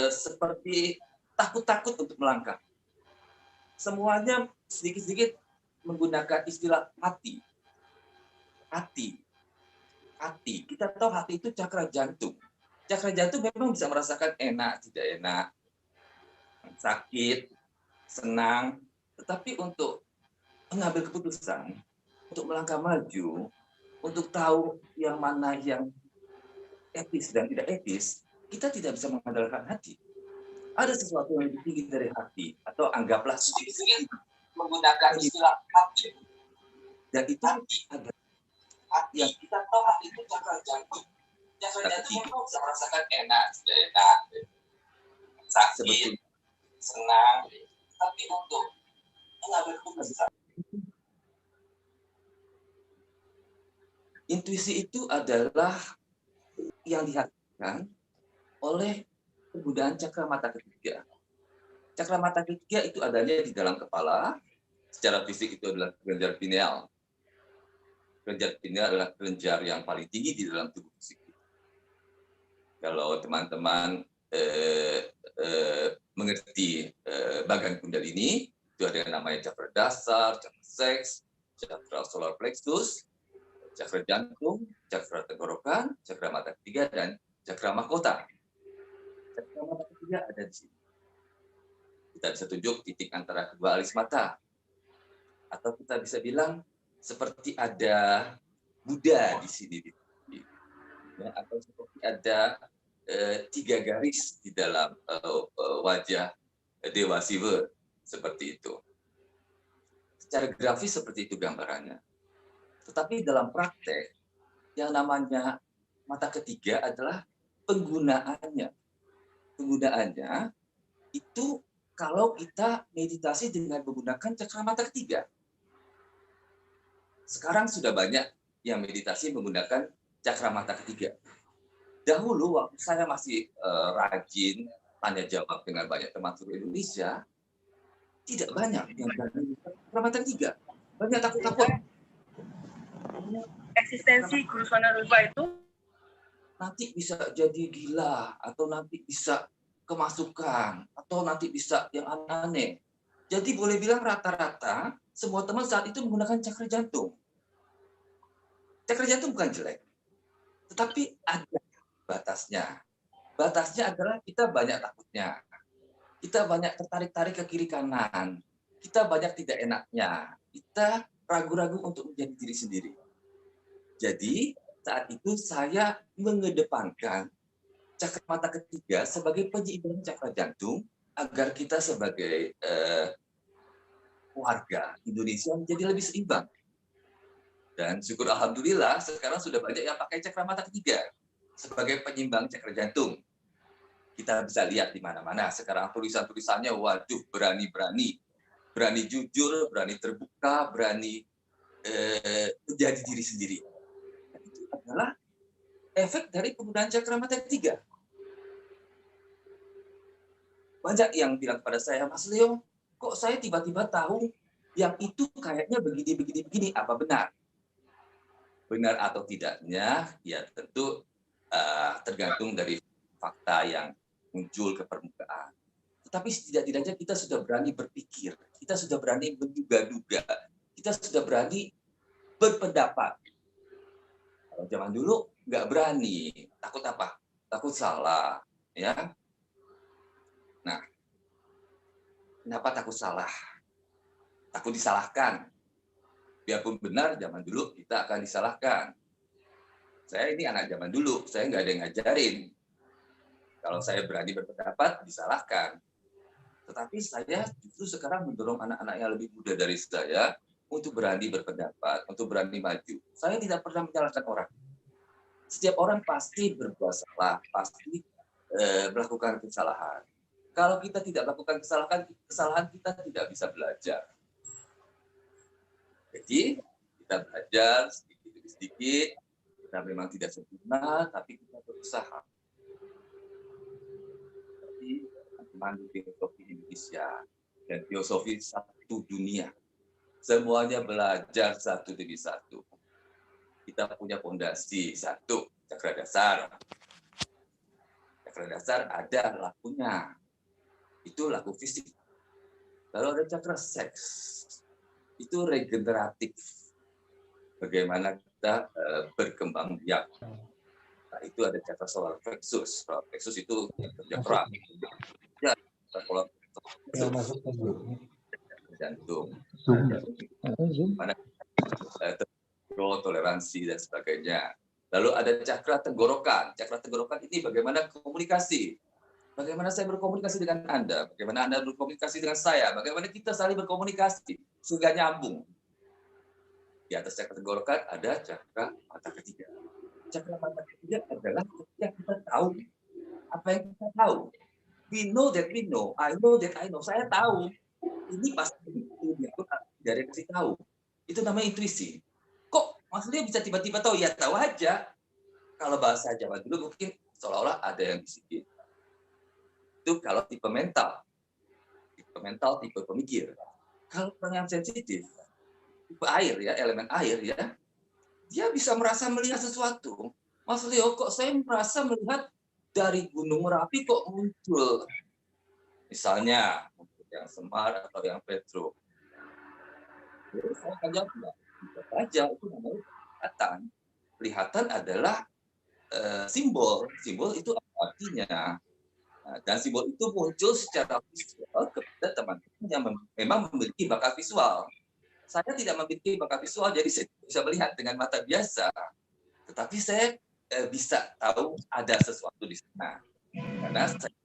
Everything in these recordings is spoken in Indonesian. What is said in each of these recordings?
seperti takut-takut untuk melangkah. Semuanya sedikit-sedikit menggunakan istilah hati. Hati. Hati. Kita tahu hati itu cakra jantung. Cakra jantung memang bisa merasakan enak, tidak enak, sakit, senang. Tetapi untuk mengambil keputusan, untuk melangkah maju, untuk tahu yang mana yang etis dan tidak etis, kita tidak bisa mengandalkan hati. Ada sesuatu yang lebih tinggi dari hati, atau anggaplah sedikit menggunakan istilah hati. Dan itu ada yang kita tahu hati itu cakra jantung. Cakra jantung itu bisa merasakan enak, tidak enak, sakit, senang. Tapi untuk mengambil keputusan, intuisi itu adalah yang dihasilkan oleh penggunaan cakra mata ketiga. Cakra mata ketiga itu adanya di dalam kepala. Secara fisik itu adalah kelenjar pineal. Kelenjar pineal adalah kelenjar yang paling tinggi di dalam tubuh fisik. Kalau teman-teman mengerti bagan kundalini, itu ada yang namanya cakra dasar, cakra seks, cakra solar plexus, cakra jantung, cakra tenggorokan, cakra mata ketiga, dan cakra mahkota. Cakra mata ketiga ada di sini. Kita bisa tunjuk titik antara kedua alis mata. Atau kita bisa bilang seperti ada Buddha di sini. Ya, atau seperti ada 3 garis di dalam wajah Dewa Siwa. Seperti itu. Secara grafis seperti itu gambarannya. Tetapi dalam praktek, yang namanya mata ketiga adalah penggunaannya. Penggunaannya itu kalau kita meditasi dengan menggunakan cakra mata ketiga. Sekarang sudah banyak yang meditasi menggunakan cakra mata ketiga. Dahulu waktu saya masih rajin tanya jawab dengan banyak teman seluruh Indonesia, tidak banyak yang berani cakra mata ketiga. Banyak takut-takut. Eksistensi Guru Swana Rupa itu nanti bisa jadi gila, atau nanti bisa kemasukan, atau nanti bisa yang aneh-aneh. Jadi boleh bilang rata-rata semua teman saat itu menggunakan cakra jantung. Cakra jantung bukan jelek, tetapi ada batasnya. Batasnya adalah kita banyak takutnya. Kita banyak tertarik-tarik ke kiri kanan. Kita banyak tidak enaknya. Kita ragu-ragu untuk menjadi diri sendiri. Jadi saat itu saya mengedepankan cakra mata ketiga sebagai penyeimbang cakra jantung agar kita sebagai warga Indonesia menjadi lebih seimbang. Dan syukur alhamdulillah sekarang sudah banyak yang pakai cakra mata ketiga sebagai penyeimbang cakra jantung. Kita bisa lihat di mana-mana sekarang tulisan-tulisannya, waduh, berani-berani, berani jujur, berani terbuka, berani menjadi diri sendiri. Itu adalah efek dari penggunaan cakra mata ketiga. Banyak yang bilang kepada saya, Mas Leo, kok saya tiba-tiba tahu yang itu kayaknya begini, apa benar? Benar atau tidaknya, ya tentu tergantung dari fakta yang muncul ke permukaan. Tetapi setidak-tidaknya kita sudah berani berpikir, kita sudah berani menduga-duga, kita sudah berani berpendapat. Kalau zaman dulu nggak berani, takut apa? Takut salah, ya. Nah, kenapa takut salah? Takut disalahkan. Biarpun benar, zaman dulu kita akan disalahkan. Saya ini anak zaman dulu, saya nggak ada yang ngajarin. Kalau saya berani berpendapat, disalahkan. Tetapi saya justru sekarang mendorong anak-anak yang lebih muda dari saya untuk berani berpendapat, untuk berani maju. Saya tidak pernah menyalahkan orang. Setiap orang pasti berbuat salah, pasti melakukan kesalahan. Kalau kita tidak melakukan kesalahan kita tidak bisa belajar. Jadi kita belajar sedikit demi sedikit. Kita memang tidak sempurna, tapi kita berusaha. Jadi teman filosofi Indonesia dan filosofi satu dunia, semuanya belajar satu demi satu. Kita punya fondasi satu, cakra dasar. Cakra dasar ada lakunya, itu laku fisik. Lalu ada cakra seks, itu regeneratif. Bagaimana kita berkembang biak. Nah, itu ada cakra solar plexus. Solar plexus itu kerja keras. Ya, kalau jantung, mana toleransi dan sebagainya. Lalu ada cakra tenggorokan. Cakra tenggorokan ini bagaimana komunikasi. Bagaimana saya berkomunikasi dengan Anda, bagaimana Anda berkomunikasi dengan saya, bagaimana kita saling berkomunikasi sehingga nyambung. Di atas cakra tenggorokan ada cakra mata ketiga. Cakra mata ketiga adalah ketika kita tahu apa yang kita tahu. We know that we know. I know that I know. Saya tahu. Ini pasti begitu. Dari kasih tahu. Itu namanya intuisi. Kok maksudnya bisa tiba-tiba tahu? Ya tahu aja. Kalau bahasa Jawa dulu mungkin seolah-olah ada yang bisikin. Itu kalau tipe mental. Tipe mental, tipe pemikir. Kalau orang yang sensitif, tipe air ya, elemen air ya, dia bisa merasa melihat sesuatu. Mas Leo, kok saya merasa melihat dari Gunung Merapi kok muncul, misalnya yang Semar atau yang Petro. Jadi saya akan jawab, bisa saja itu namanya kelihatan. Kelihatan adalah simbol. Simbol itu artinya. Dan simbol itu muncul secara visual kepada teman-teman yang memang memiliki bakat visual. Saya tidak memiliki bakat visual, jadi saya bisa melihat dengan mata biasa. Tetapi saya bisa tahu ada sesuatu di sana. Karena saya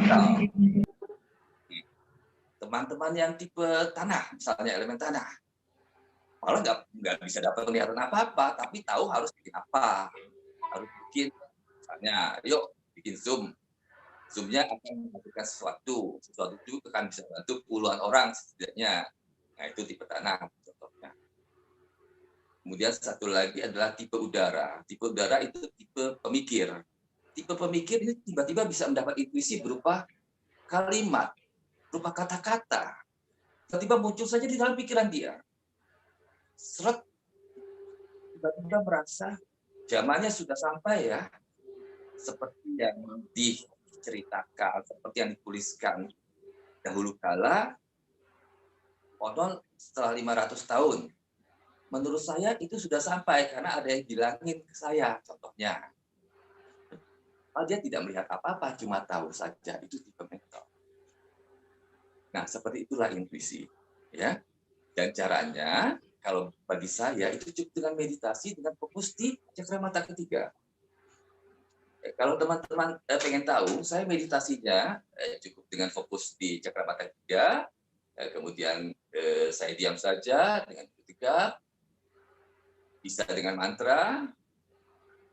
tahu teman-teman yang tipe tanah, misalnya elemen tanah, malah nggak bisa dapat kelihatan apa-apa, tapi tahu harus bikin apa. Harus bikin, misalnya, yuk bikin Zoom. Zoom-nya akan melakukan sesuatu. Sesuatu itu akan bisa bantu puluhan orang setidaknya. Nah, itu tipe tanah contohnya. Kemudian satu lagi adalah tipe udara. Tipe udara itu tipe pemikir. Tipe pemikir ini tiba-tiba bisa mendapat intuisi berupa kalimat, berupa kata-kata. Tiba-tiba muncul saja di dalam pikiran dia. Seret, tiba-tiba merasa zamannya sudah sampai ya. Seperti yang diceritakan, seperti yang dituliskan dahulu kala, konon setelah 500 tahun. Menurut saya itu sudah sampai karena ada yang bilangin ke saya, contohnya. Dia tidak melihat apa-apa, cuma tahu saja. Itu tipe mental. Nah, seperti itulah intuisi. Ya. Dan caranya, kalau bagi saya, itu cukup dengan meditasi, dengan fokus di cakra mata ketiga. Kalau teman-teman pengen tahu, saya meditasinya cukup dengan fokus di cakra mata ketiga, kemudian saya diam saja dengan ketiga, bisa dengan mantra,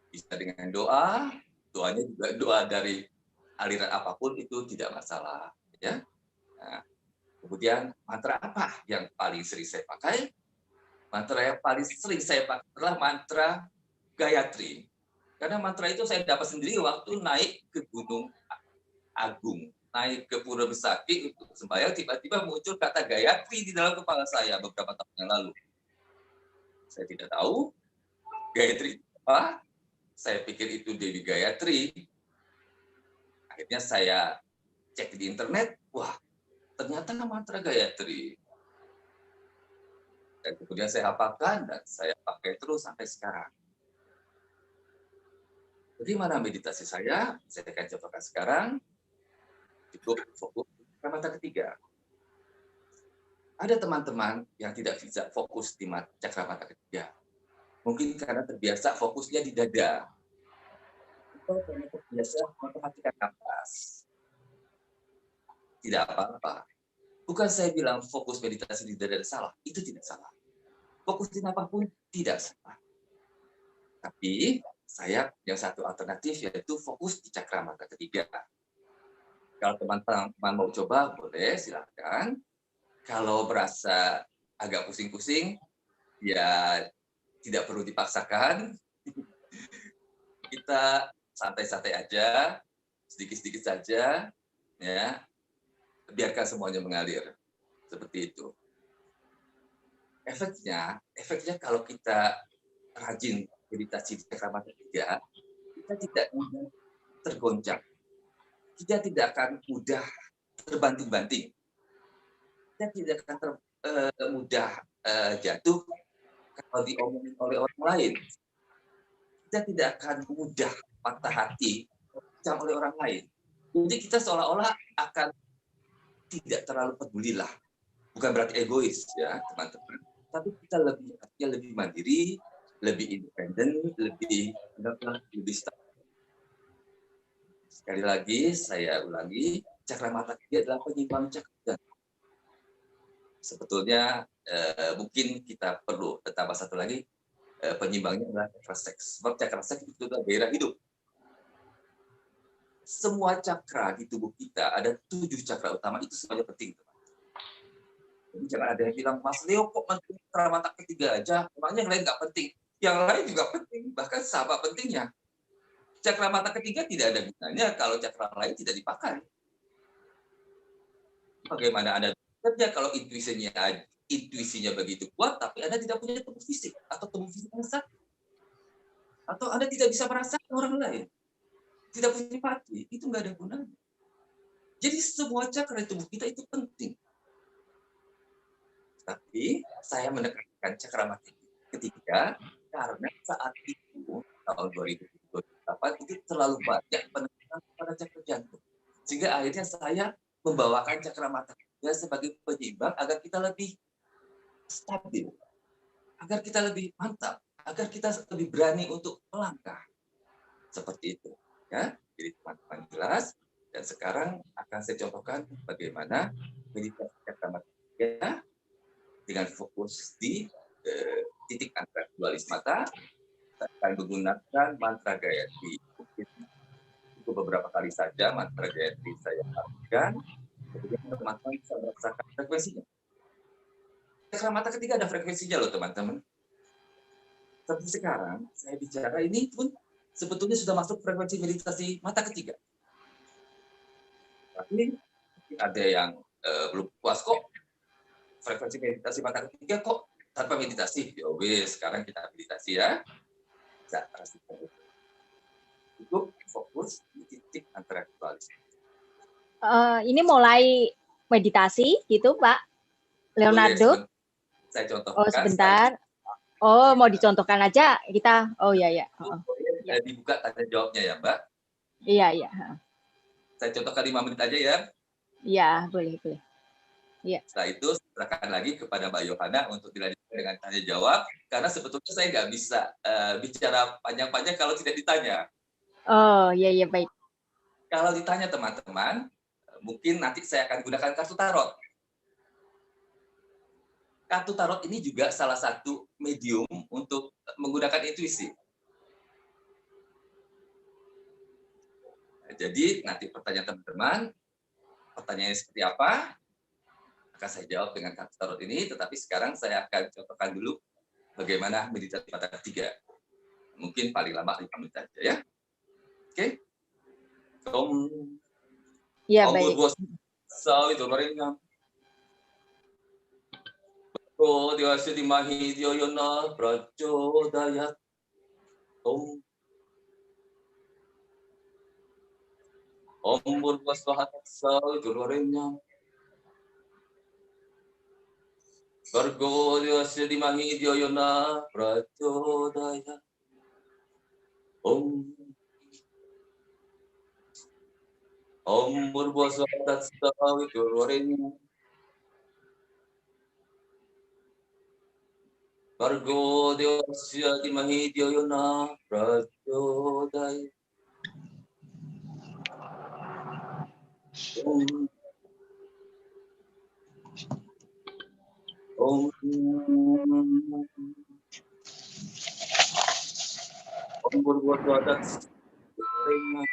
bisa dengan doa, doanya juga doa dari aliran apapun itu tidak masalah. Ya. Nah, kemudian mantra apa yang paling sering saya pakai? Mantra yang paling sering saya pakai adalah mantra Gayatri. Karena mantra itu saya dapat sendiri waktu naik ke Gunung Agung, naik ke Pura Besaki untuk sembahyang, tiba-tiba muncul kata Gayatri di dalam kepala saya beberapa tahun yang lalu. Saya tidak tahu Gayatri apa. Saya pikir itu Dewi Gayatri. Akhirnya saya cek di internet, wah ternyata mantra Gayatri. Dan kemudian saya hafalkan dan saya pakai terus sampai sekarang. Bagaimana meditasi saya? Saya akan contohkan sekarang. Cukup fokus ke mata ketiga. Ada teman-teman yang tidak bisa fokus di cakra mata ketiga. Mungkin karena terbiasa fokusnya di dada. Atau karena terbiasa memperhatikan nafas. Tidak apa-apa. Bukan saya bilang fokus meditasi di dada salah. Itu tidak salah. Fokus di nafas pun tidak salah. Tapi saya yang satu alternatif yaitu fokus di cakra mata ketiga. Kalau teman-teman mau coba, boleh silakan. Kalau berasa agak pusing-pusing, ya tidak perlu dipaksakan. Kita santai-santai aja, sedikit-sedikit saja, ya. Biarkan semuanya mengalir. Seperti itu. Efeknya kalau kita rajin meditasi di cakra mata ketiga, kita tidak mudah tergoncang. kita tidak akan mudah terbanting-banting. Kita tidak akan mudah jatuh kalau diomongin oleh orang lain. Kita tidak akan mudah patah hati oleh orang lain. Jadi kita seolah-olah akan tidak terlalu pedulilah. Bukan berarti egois ya teman-teman, tapi kita lebih mandiri, lebih independen, lebih stabil. Sekali lagi saya ulangi, cakra mata ketiga adalah penyimbang cakra. Sebetulnya mungkin kita perlu tambah satu lagi, penyimbangnya adalah cakra seks. Sebab cakra seks itu adalah gairah hidup. Semua cakra di tubuh kita, ada 7 cakra utama, itu semuanya penting. Jadi jangan ada yang bilang, Mas Leo kok penting cakra mata ketiga aja, emangnya yang lain nggak penting? Yang lain juga penting, bahkan sama pentingnya. Cakra mata ketiga tidak ada gunanya kalau cakra lain tidak dipakai. Bagaimana Anda kerja kalau intuisinya begitu kuat, tapi Anda tidak punya tubuh fisik, atau tubuh fisik yang sakit, atau Anda tidak bisa merasakan orang lain, tidak punya empati, itu nggak ada gunanya. Jadi semua cakra di tubuh kita itu penting. Tapi saya menekankan cakra mata ketiga karena saat itu tahun 2028 itu terlalu banyak penekanan pada cakra jantung. Sehingga akhirnya saya membawakan cakra mata ketiga sebagai penyeimbang agar kita lebih stabil, agar kita lebih mantap, agar kita lebih berani untuk melangkah. Seperti itu. Ya, jadi teman-teman jelas. Dan sekarang akan saya contohkan bagaimana meditasi cakra mata ketiga dengan fokus di titik antara dualis mata, akan menggunakan mantra Gayatri. Itu beberapa kali saja mantra Gayatri saya lakukan, kemudian teman-teman bisa merasakan frekuensinya. Cakra mata ketiga ada frekuensinya loh teman-teman. Tapi sekarang saya bicara ini pun sebetulnya sudah masuk frekuensi meditasi mata ketiga. Tapi ada yang belum puas kok, frekuensi meditasi mata ketiga kok tanpa meditasi. Ya wes, sekarang kita meditasi ya. Cukup fokus di titik antara dualis. Ini mulai meditasi gitu Pak Leonardo? Boleh, saya contohkan. Oh sebentar. Oh mau dicontohkan aja kita. Oh ya ya. Boleh dibuka tanya jawabnya ya Mbak. Iya iya. Saya contohkan 5 menit aja ya. Iya boleh boleh. Ya. Setelah itu serahkan lagi kepada Mbak Yohana untuk dilanjutkan dengan tanya jawab, karena sebetulnya saya nggak bisa bicara panjang-panjang kalau tidak ditanya. Oh iya iya baik. Kalau ditanya teman-teman, mungkin nanti saya akan gunakan kartu tarot. Kartu tarot ini juga salah satu medium untuk menggunakan intuisi. Jadi nanti pertanyaan teman-teman, pertanyaannya seperti apa, akan saya jawab dengan kartu tarot ini, tetapi sekarang saya akan contohkan dulu bagaimana meditasi mata ketiga. Mungkin paling lama 5 menit saja ya. Oke? Ya baik. Diwasi dimahi dioyona prachodayat. Om Burvasvahatsa Gurvarenyam. Bargo Diwasi dimahi dioyona prachodayat. Om Burvasvahatsa Gurvarenyam. Bargo Diwasi dimahi dioyona prachodayat. Om Burvasvahatsa Gurvarenyam.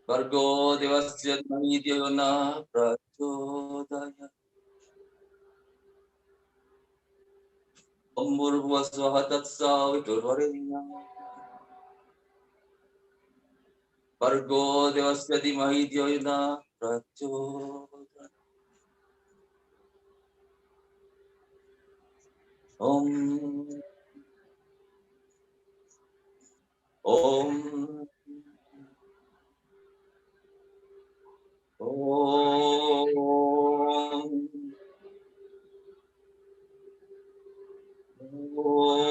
Bargo Devasya Dimahi Dhyayona Prachodayat. Om Burvasvahatsa Gurvarenyam. Bargo Devasya Dimahi Dhyayona Prachodayat. Om Om. Om. Om. Om.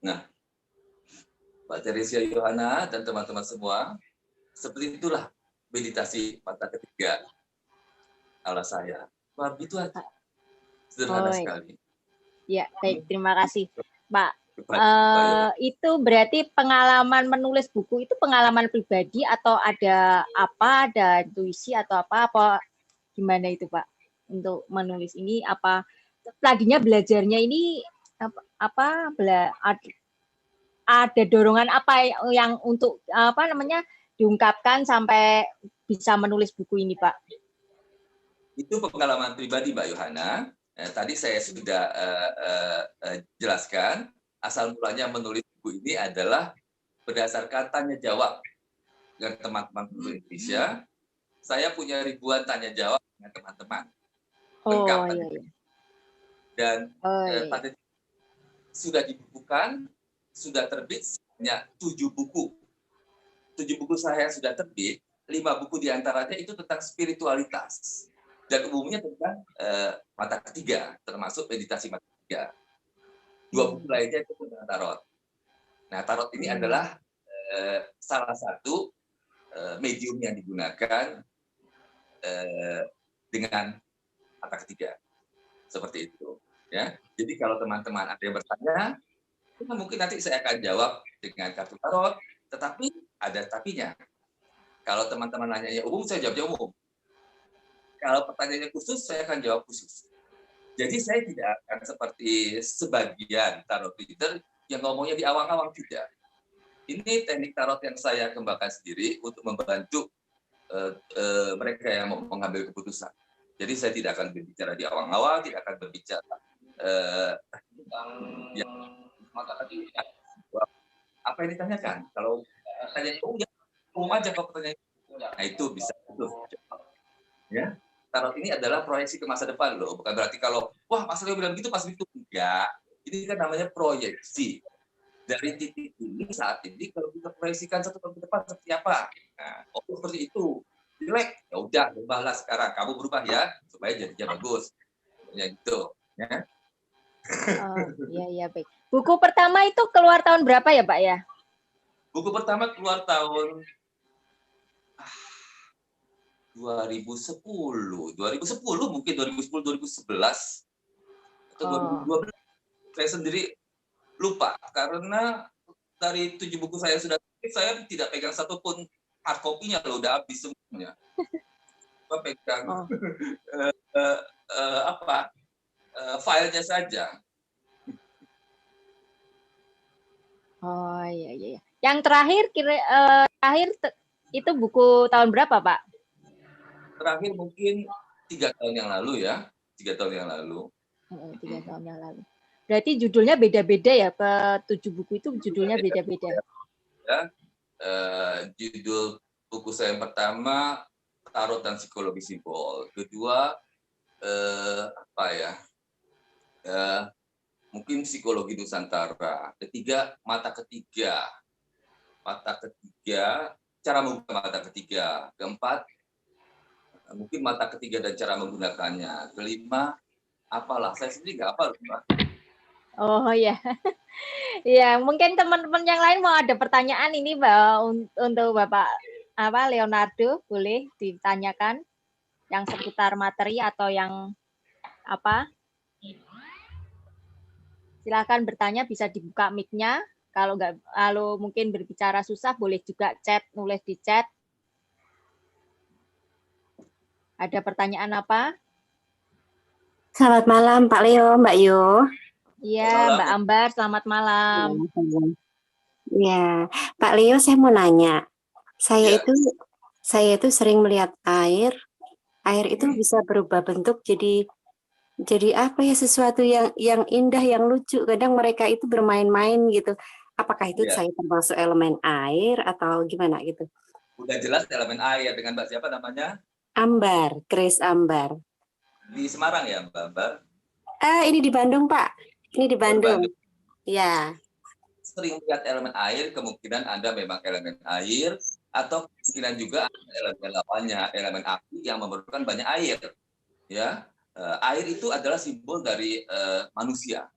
Nah, Mbak Teresia Yohana dan teman-teman semua, seperti itulah meditasi mata ketiga ala saya. Wah, itu aja. Sederhana Oh, sekali. ya, baik. Terima kasih, Pak. Kepada Itu berarti pengalaman menulis buku itu pengalaman pribadi atau ada apa, ada intuisi atau apa gimana itu Pak untuk menulis ini? Apa tadinya belajarnya ini ada dorongan apa yang untuk apa namanya diungkapkan sampai bisa menulis buku ini Pak? itu pengalaman pribadi Mbak Yohana. Tadi saya sudah jelaskan, asal mulanya menulis buku ini adalah berdasarkan tanya jawab dengan teman-teman guru Indonesia. Saya punya ribuan tanya jawab dengan teman-teman. Lengkap Iya, iya. Dan Iya. sudah dibukukan, sudah terbit hanya 7 buku. 7 buku saya sudah terbit, 5 buku diantaranya itu tentang spiritualitas. Dan umumnya tentang mata ketiga, termasuk meditasi mata ketiga. 2 buku lainnya itu tentang tarot. Nah, tarot ini adalah salah satu medium yang digunakan dengan mata ketiga. Seperti itu. Ya. Jadi kalau teman-teman ada yang bertanya, mungkin nanti saya akan jawab dengan kartu tarot, tetapi ada tapinya. Kalau teman-teman nanya umum, saya jawabnya umum. Kalau pertanyaannya khusus, saya akan jawab khusus. Jadi saya tidak akan seperti sebagian tarot reader yang ngomongnya di awang-awang, tidak. Ini teknik tarot yang saya kembangkan sendiri untuk membantu mereka yang mau mengambil keputusan. Jadi saya tidak akan berbicara di awang-awang, tidak akan berbicara tentang mata ketiga. Apa yang ditanyakan? Kalau tanya umum aja, kalau pertanyaan nah itu bisa itu. Ya. Tarot ini adalah proyeksi ke masa depan loh, bukan berarti kalau wah Mas Leo bilang gitu pasti itu, enggak. Ini kan namanya proyeksi. Dari titik ini saat ini kalau kita proyeksikan satu tahun ke depan seperti apa? Nah, seperti itu. Jelek, ya udah ubahlah sekarang. Kamu berubah ya supaya jadinya bagus. Ya gitu, ya. Oh, iya baik. Buku pertama itu keluar tahun berapa ya, Pak ya? Buku pertama keluar tahun 2010 mungkin 2010 2011 atau 2012. Saya sendiri lupa karena dari 7 buku saya sudah saya tidak pegang satupun hard copy-nya loh, udah habis semuanya. Saya pegang filenya saja. Oh iya. Yang terakhir itu buku tahun berapa, Pak? Terakhir mungkin 3 tahun yang lalu ya, 3 tahun yang lalu. 3 tahun yang lalu. Berarti judulnya beda-beda ya, ke 7 buku itu judulnya beda-beda. Ya, judul buku saya yang pertama Tarot dan Psikologi Simbol. Kedua mungkin Psikologi Nusantara. Ketiga Mata Ketiga, cara membuka mata ketiga. Keempat mungkin mata ketiga dan cara menggunakannya. Kelima apalah, saya sendiri nggak apa lupa. Oh ya. Ya, mungkin teman-teman yang lain mau ada pertanyaan ini untuk Bapak Leonardo, boleh ditanyakan yang seputar materi atau yang apa? Silakan bertanya, bisa dibuka mic-nya. Kalau mungkin berbicara susah, boleh juga nulis di chat. Ada pertanyaan apa? Selamat malam Pak Leo, Mbak Yo. Iya, Mbak Ambar, selamat malam. Ya, Pak Leo, saya mau nanya. Saya itu sering melihat air itu bisa berubah bentuk jadi apa ya, sesuatu yang indah, yang lucu. Kadang mereka itu bermain-main gitu. Apakah itu Ya, saya termasuk elemen air atau gimana gitu? udah jelas elemen air dengan Mbak siapa namanya? Ambar, Grace Ambar. Di Semarang ya, Mbak Ambar? Ini di Bandung, Pak. Ini di Oh, di Bandung. Bandung. Ya. Sering melihat elemen air, kemungkinan Anda memang elemen air, atau kemungkinan juga ada elemen lawannya, elemen api yang memerlukan banyak air. Ya, air itu adalah simbol dari manusia,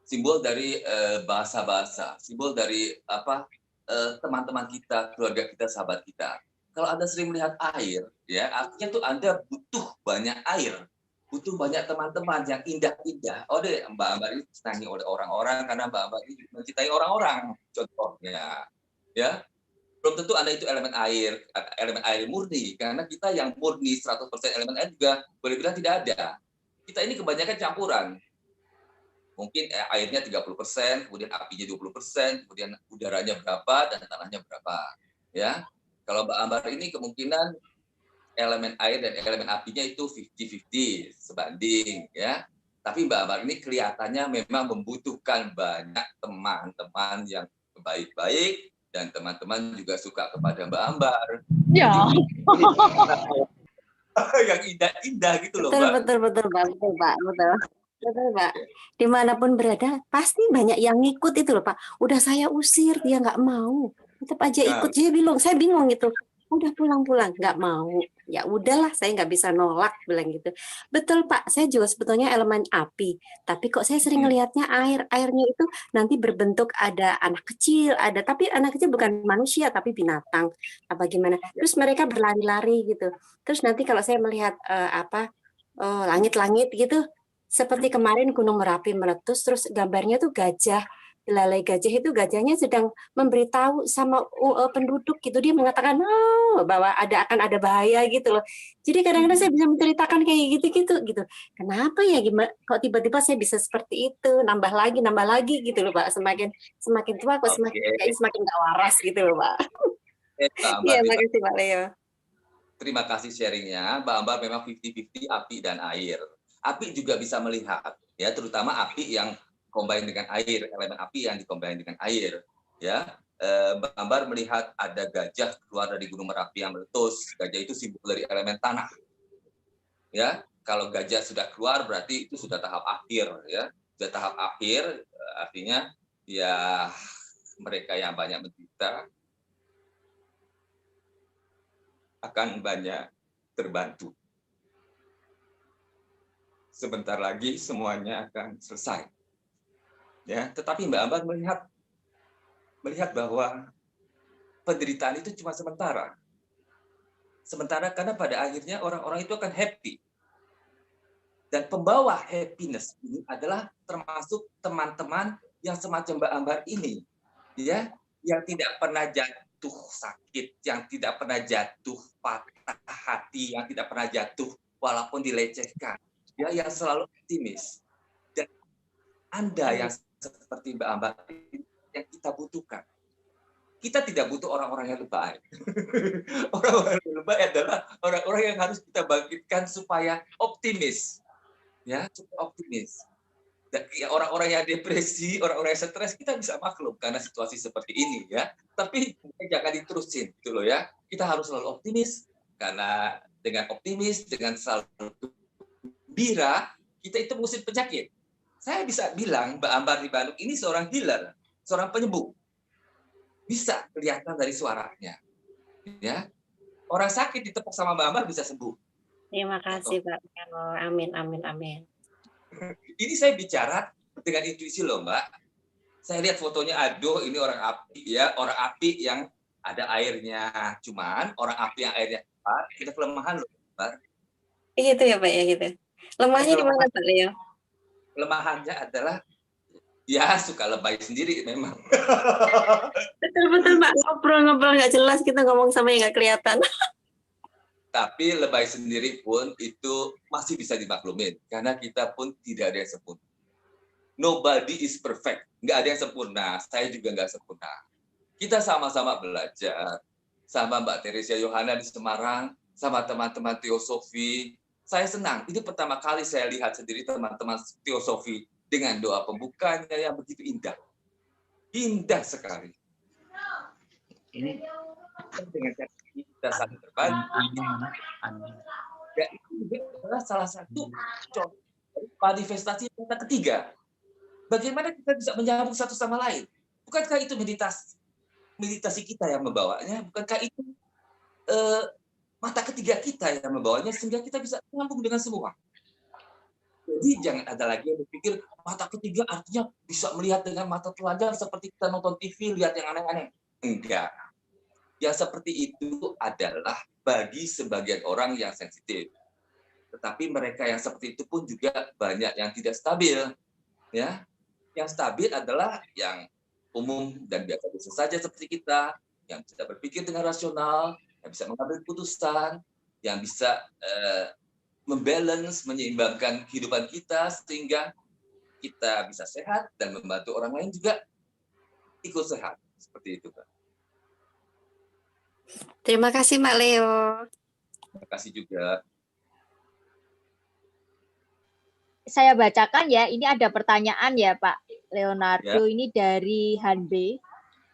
simbol dari bahasa-bahasa, simbol dari apa teman-teman kita, keluarga kita, sahabat kita. Kalau Anda sering melihat air, ya artinya tuh Anda butuh banyak air, butuh banyak teman-teman yang indah-indah. Oh deh, Mbak Ambar ini disenangi oleh orang-orang karena Mbak Ambar ini mencintai orang-orang. Contohnya, ya belum tentu Anda itu elemen air murni, karena kita yang murni 100% elemen air juga boleh bilang tidak ada. Kita ini kebanyakan campuran. Mungkin airnya 30%, kemudian apinya 20%, kemudian udaranya berapa dan tanahnya berapa. Ya. Kalau Mbak Ambar ini kemungkinan elemen air dan elemen apinya itu 50-50 sebanding ya. Tapi Mbak Ambar ini kelihatannya memang membutuhkan banyak teman-teman yang baik-baik dan teman-teman juga suka kepada Mbak Ambar. Ya. Yang indah-indah gitu loh, Betul, Mbak. betul, betul, Pak. Betul, Pak. Betul. Betul, Pak. Dimanapun berada, pasti banyak yang ngikut itu loh, Pak. Udah saya usir, dia nggak mau. Tetap aja Nah, ikut. Saya bingung gitu. Udah pulang-pulang, nggak mau. Ya udahlah, saya nggak bisa nolak, bilang gitu. Betul, Pak. Saya juga sebetulnya elemen api. Tapi kok saya sering ngelihatnya air. Airnya itu nanti berbentuk ada anak kecil, ada. Tapi anak kecil bukan manusia, tapi binatang. Apa gimana. Terus mereka berlari-lari gitu. Terus nanti kalau saya melihat langit-langit gitu, seperti kemarin Gunung Merapi meletus, terus gambarnya tuh gajah, belalai gajah itu gajahnya sedang memberitahu sama penduduk gitu, dia mengatakan bahwa akan ada bahaya gitu loh. Jadi kadang-kadang saya bisa menceritakan kayak gitu-gitu gitu. Kenapa ya gimana? Kok tiba-tiba saya bisa seperti itu? Nambah lagi gitu loh, Pak. Semakin tua kok oke. semakin gak waras gitu loh, Pak. Mbak Ambar, Iya, makasih Pak Leo. terima kasih sharingnya. Mbak Ambar memang 50-50 api dan air. Api juga bisa melihat, ya terutama api yang combine dengan air, elemen api yang dikombine dengan air. Ya, Mbak Ambar melihat ada gajah keluar dari Gunung Merapi yang meletus. Gajah itu simbol dari elemen tanah. Ya, kalau gajah sudah keluar berarti itu sudah tahap akhir. Ya, sudah tahap akhir artinya ya mereka yang banyak menderita akan banyak terbantu. Sebentar lagi semuanya akan selesai. Ya, tetapi Mbak Ambar melihat bahwa penderitaan itu cuma sementara. Sementara karena pada akhirnya orang-orang itu akan happy. Dan pembawa happiness ini adalah termasuk teman-teman yang semacam Mbak Ambar ini, ya, yang tidak pernah jatuh sakit, yang tidak pernah jatuh patah hati, yang tidak pernah jatuh walaupun dilecehkan, ya, yang selalu optimis. Dan Anda yang seperti Mbak Ambar yang kita butuhkan. Kita tidak butuh orang-orang yang lebay. Orang-orang yang lebay adalah orang-orang yang harus kita bangkitkan supaya optimis. Ya, supaya optimis. Dan ya, orang-orang yang depresi, orang-orang yang stres, kita bisa maklum karena situasi seperti ini ya. Tapi jangan diterusin gitu loh ya. Kita harus selalu optimis karena dengan optimis, dengan selalu gembira, kita itu mengusir penyakit. Saya bisa bilang Mbak Ambar di Bandung ini seorang healer, seorang penyembuh. Bisa kelihatan dari suaranya. Ya. Orang sakit ditepuk sama Mbak Ambar bisa sembuh. Terima kasih Pak. Amin, amin, amin. Ini saya bicara dengan intuisi loh Mbak. Saya lihat fotonya, aduh ini orang api ya, orang api yang ada airnya. Cuman orang api yang airnya cepat, kita kelemahan loh Mbak. Gitu ya Pak ya gitu. Lemahnya di mana Pak Leo? Kelemahannya adalah ya suka lebay sendiri memang. Betul Pak, ngobrol-ngobrol nggak jelas kita ngomong sama yang nggak kelihatan. Tapi lebay sendiri pun itu masih bisa dimaklumin karena kita pun tidak ada yang sempurna. Nobody is perfect, nggak ada yang sempurna. Saya juga nggak sempurna. Kita sama-sama belajar, sama Mbak Teresia Yohana di Semarang, sama teman-teman teosofi. Saya senang. Ini pertama kali saya lihat sendiri teman-teman teosofi dengan doa pembukanya yang begitu indah. Indah sekali. Ini dengan cara kita saling berbagi. Ya, itu juga adalah salah satu contoh manifestasi kata ketiga. Bagaimana kita bisa menyambung satu sama lain? Bukankah itu meditasi kita yang membawanya? Bukankah itu mata ketiga kita yang membawanya sehingga kita bisa menyambung dengan semua? Jadi jangan ada lagi yang berpikir mata ketiga artinya bisa melihat dengan mata telanjang seperti kita nonton TV lihat yang aneh-aneh. Enggak. Yang seperti itu adalah bagi sebagian orang yang sensitif. Tetapi mereka yang seperti itu pun juga banyak yang tidak stabil. Ya, yang stabil adalah yang umum dan biasa-biasa saja seperti kita, yang bisa berpikir dengan rasional, yang bisa mengambil keputusan, yang bisa membalance, menyeimbangkan kehidupan kita sehingga kita bisa sehat dan membantu orang lain juga ikut sehat. Seperti itu, Pak. Terima kasih, Mak Leo. Terima kasih juga. Saya bacakan ya, ini ada pertanyaan ya Pak Leonardo, ini dari Hanbe.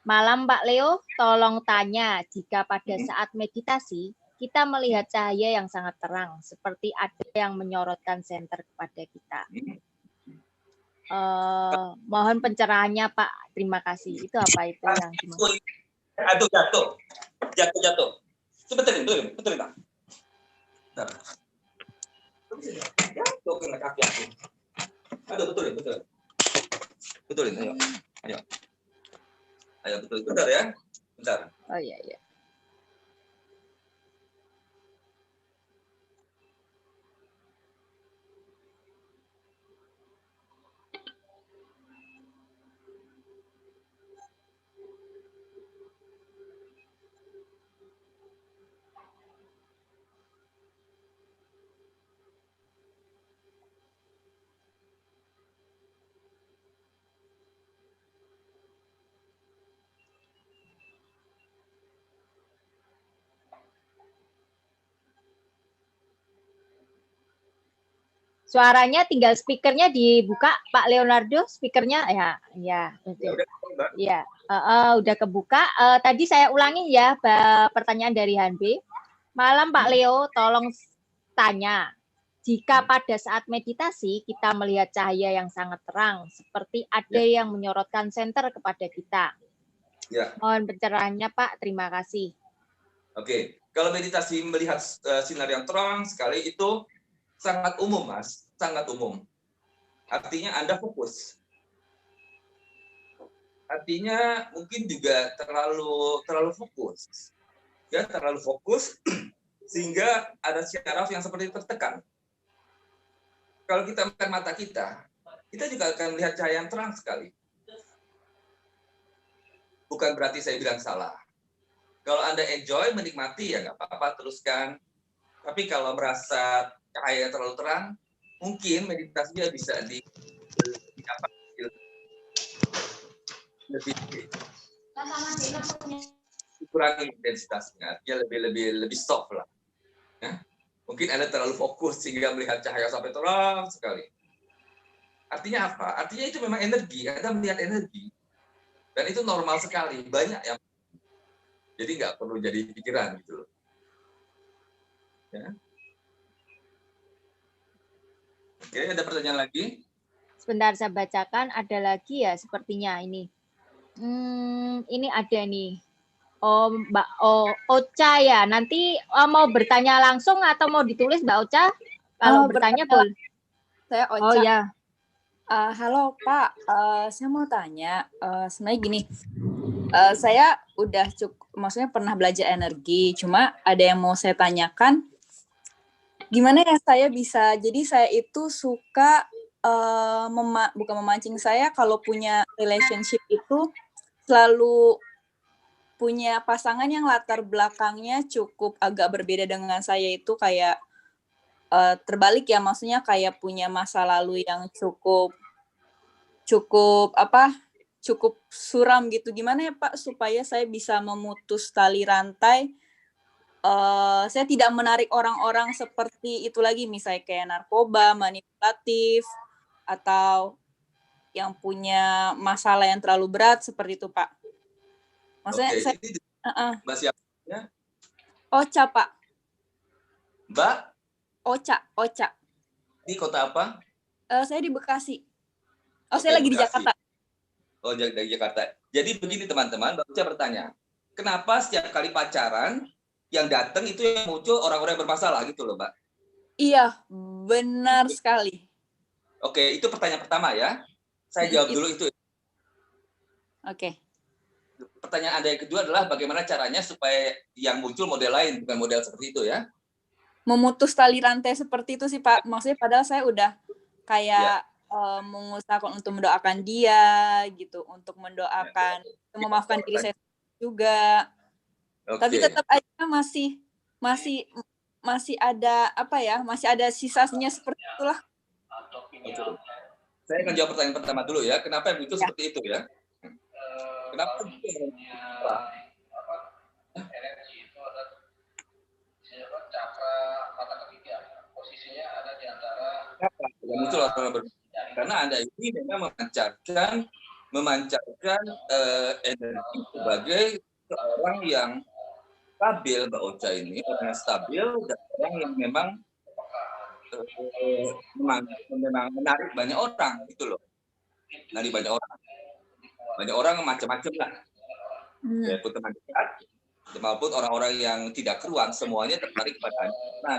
Malam Pak Leo, tolong tanya, jika pada saat meditasi, kita melihat cahaya yang sangat terang, seperti ada yang menyorotkan senter kepada kita. Mohon pencerahannya Pak, terima kasih. Itu apa itu yang dimaksud? Jatuh. Betulin, Pak. Jatuh kena kaki aku. Aduh, betulin. Ayo, betulin. Bentar ya. Bentar. Oh iya. Suaranya tinggal speakernya dibuka Pak Leonardo, speakernya ya. Udah kebuka. Tadi saya ulangi ya pertanyaan dari Hanbe. Malam Pak Leo, tolong tanya, jika pada saat meditasi kita melihat cahaya yang sangat terang, seperti ada yang menyorotkan senter kepada kita. Ya. Mohon pencerahannya Pak, terima kasih. Oke, kalau meditasi melihat sinar yang terang sekali itu sangat umum, Mas. Sangat umum. Artinya Anda fokus. Artinya mungkin juga terlalu fokus. Ya, terlalu fokus sehingga ada syaraf yang seperti tertekan. Kalau kita makan mata kita juga akan melihat cahaya yang terang sekali. Bukan berarti saya bilang salah. Kalau Anda enjoy, menikmati, ya nggak apa-apa, teruskan. Tapi kalau merasa cahaya terlalu terang, mungkin meditasinya bisa dikurangi intensitasnya, dia lebih soft lah. Ya? Mungkin Anda terlalu fokus sehingga melihat cahaya sampai terang sekali. Artinya apa? Artinya itu memang energi, Anda melihat energi. Dan itu normal sekali, banyak yang jadi nggak perlu jadi pikiran gitu loh. Ya. Oke, ada pertanyaan lagi? Sebentar saya bacakan, ada lagi ya sepertinya ini. Ini ada nih. Oh, Mbak Ocha ya. Nanti mau bertanya langsung atau mau ditulis Mbak Ocha? Kalau bertanya boleh. Saya Ocha. Oh ya. Halo Pak, saya mau tanya. Sebenarnya gini, saya udah maksudnya pernah belajar energi. Cuma ada yang mau saya tanyakan. Gimana ya saya bisa? Jadi saya itu suka bukan memancing, saya kalau punya relationship itu selalu punya pasangan yang latar belakangnya cukup agak berbeda dengan saya, itu kayak terbalik ya, maksudnya kayak punya masa lalu yang cukup suram gitu. Gimana ya Pak supaya saya bisa memutus tali rantai? Saya tidak menarik orang-orang seperti itu lagi, misalnya kayak narkoba, manipulatif, atau yang punya masalah yang terlalu berat seperti itu, Pak. Maksudnya Oke, saya ini Mbak siapa? Ocha, Pak. Mbak, Ocha. di kota apa? Saya di Bekasi. Oh, Oke, saya lagi di Bekasi. Jakarta. Oh, dari Jakarta. Jadi begini teman-teman, Mbak Uca bertanya, kenapa setiap kali pacaran yang datang itu yang muncul orang-orang yang bermasalah gitu loh, Mbak? Iya, benar sekali. Oke, itu pertanyaan pertama ya. Saya jawab dulu itu. Oke. Pertanyaan Anda yang kedua adalah bagaimana caranya supaya yang muncul model lain, bukan model seperti itu ya? Memutus tali rantai seperti itu sih, Pak. Maksudnya padahal saya udah kayak mengusahakan untuk mendoakan dia gitu, untuk mendoakan, memaafkan diri saya juga. Oke. Tapi tetap aja masih ada apa ya? Masih ada sisanya seperti itulah. Betul. Saya akan jawab pertanyaan pertama dulu ya. Kenapa yang muncul seperti itu ya? Kenapa gitu? Energi itu ada cakra mata ketiga. Posisinya ada di antara Yang muncul orang karena Anda ini memang memancarkan energi sebagai seorang yang stabil, Mbak Ocha ini orang yang stabil dan orang yang memang menarik banyak orang gitu loh. Menarik banyak orang macam-macam lah. Yaitu teman dekat maupun orang-orang yang tidak keruan, semuanya tertarik pada Anda. Nah,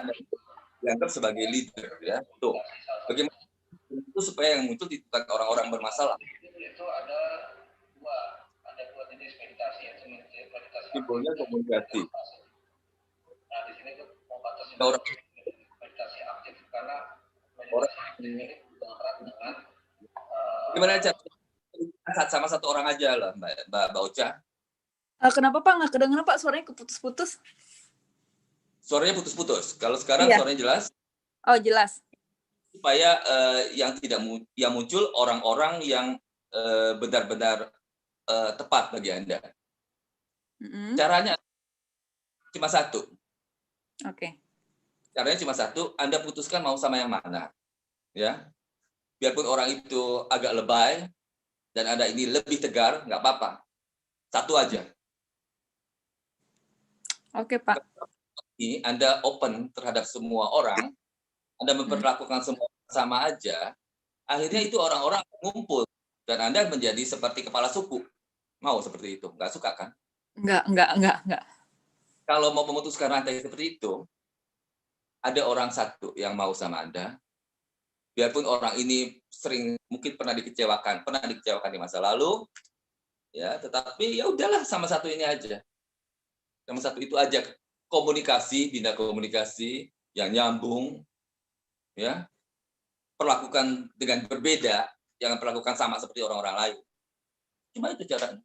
dianggap sebagai leader ya. Tuh. Bagaimana itu supaya yang muncul bukan orang-orang bermasalah. itu ada dua jenis meditasi, yaitu meditasi Simbolnya komunikasi. Nah, di sini tuh membatasi Orang meditasi aktif karena orang ini berat dengan gimana cara sama satu orang aja lah, Mbak Ocha. Kenapa, Pak? Nggak kedengeran, Pak? Suaranya keputus-putus. Suaranya putus-putus. Kalau sekarang Iya. suaranya jelas. Oh, jelas. Supaya yang muncul orang-orang yang benar-benar tepat bagi Anda. Caranya cuma satu. Oke. Caranya cuma satu. Anda putuskan mau sama yang mana, ya. Biarpun orang itu agak lebay dan Anda ini lebih tegar, nggak apa-apa. Satu aja. Oke, Pak. Ini Anda open terhadap semua orang. Anda memperlakukan semua sama aja, akhirnya itu orang-orang ngumpul dan Anda menjadi seperti kepala suku. Mau seperti itu? Nggak suka kan? Enggak. Kalau mau memutuskan rantai seperti itu, ada orang satu yang mau sama Anda. Biarpun orang ini mungkin pernah dikecewakan di masa lalu, ya, tetapi ya udahlah sama satu ini aja. Sama satu itu aja bina komunikasi yang nyambung. Ya, perlakukan dengan berbeda, jangan perlakukan sama seperti orang-orang lain. Cuma itu caranya.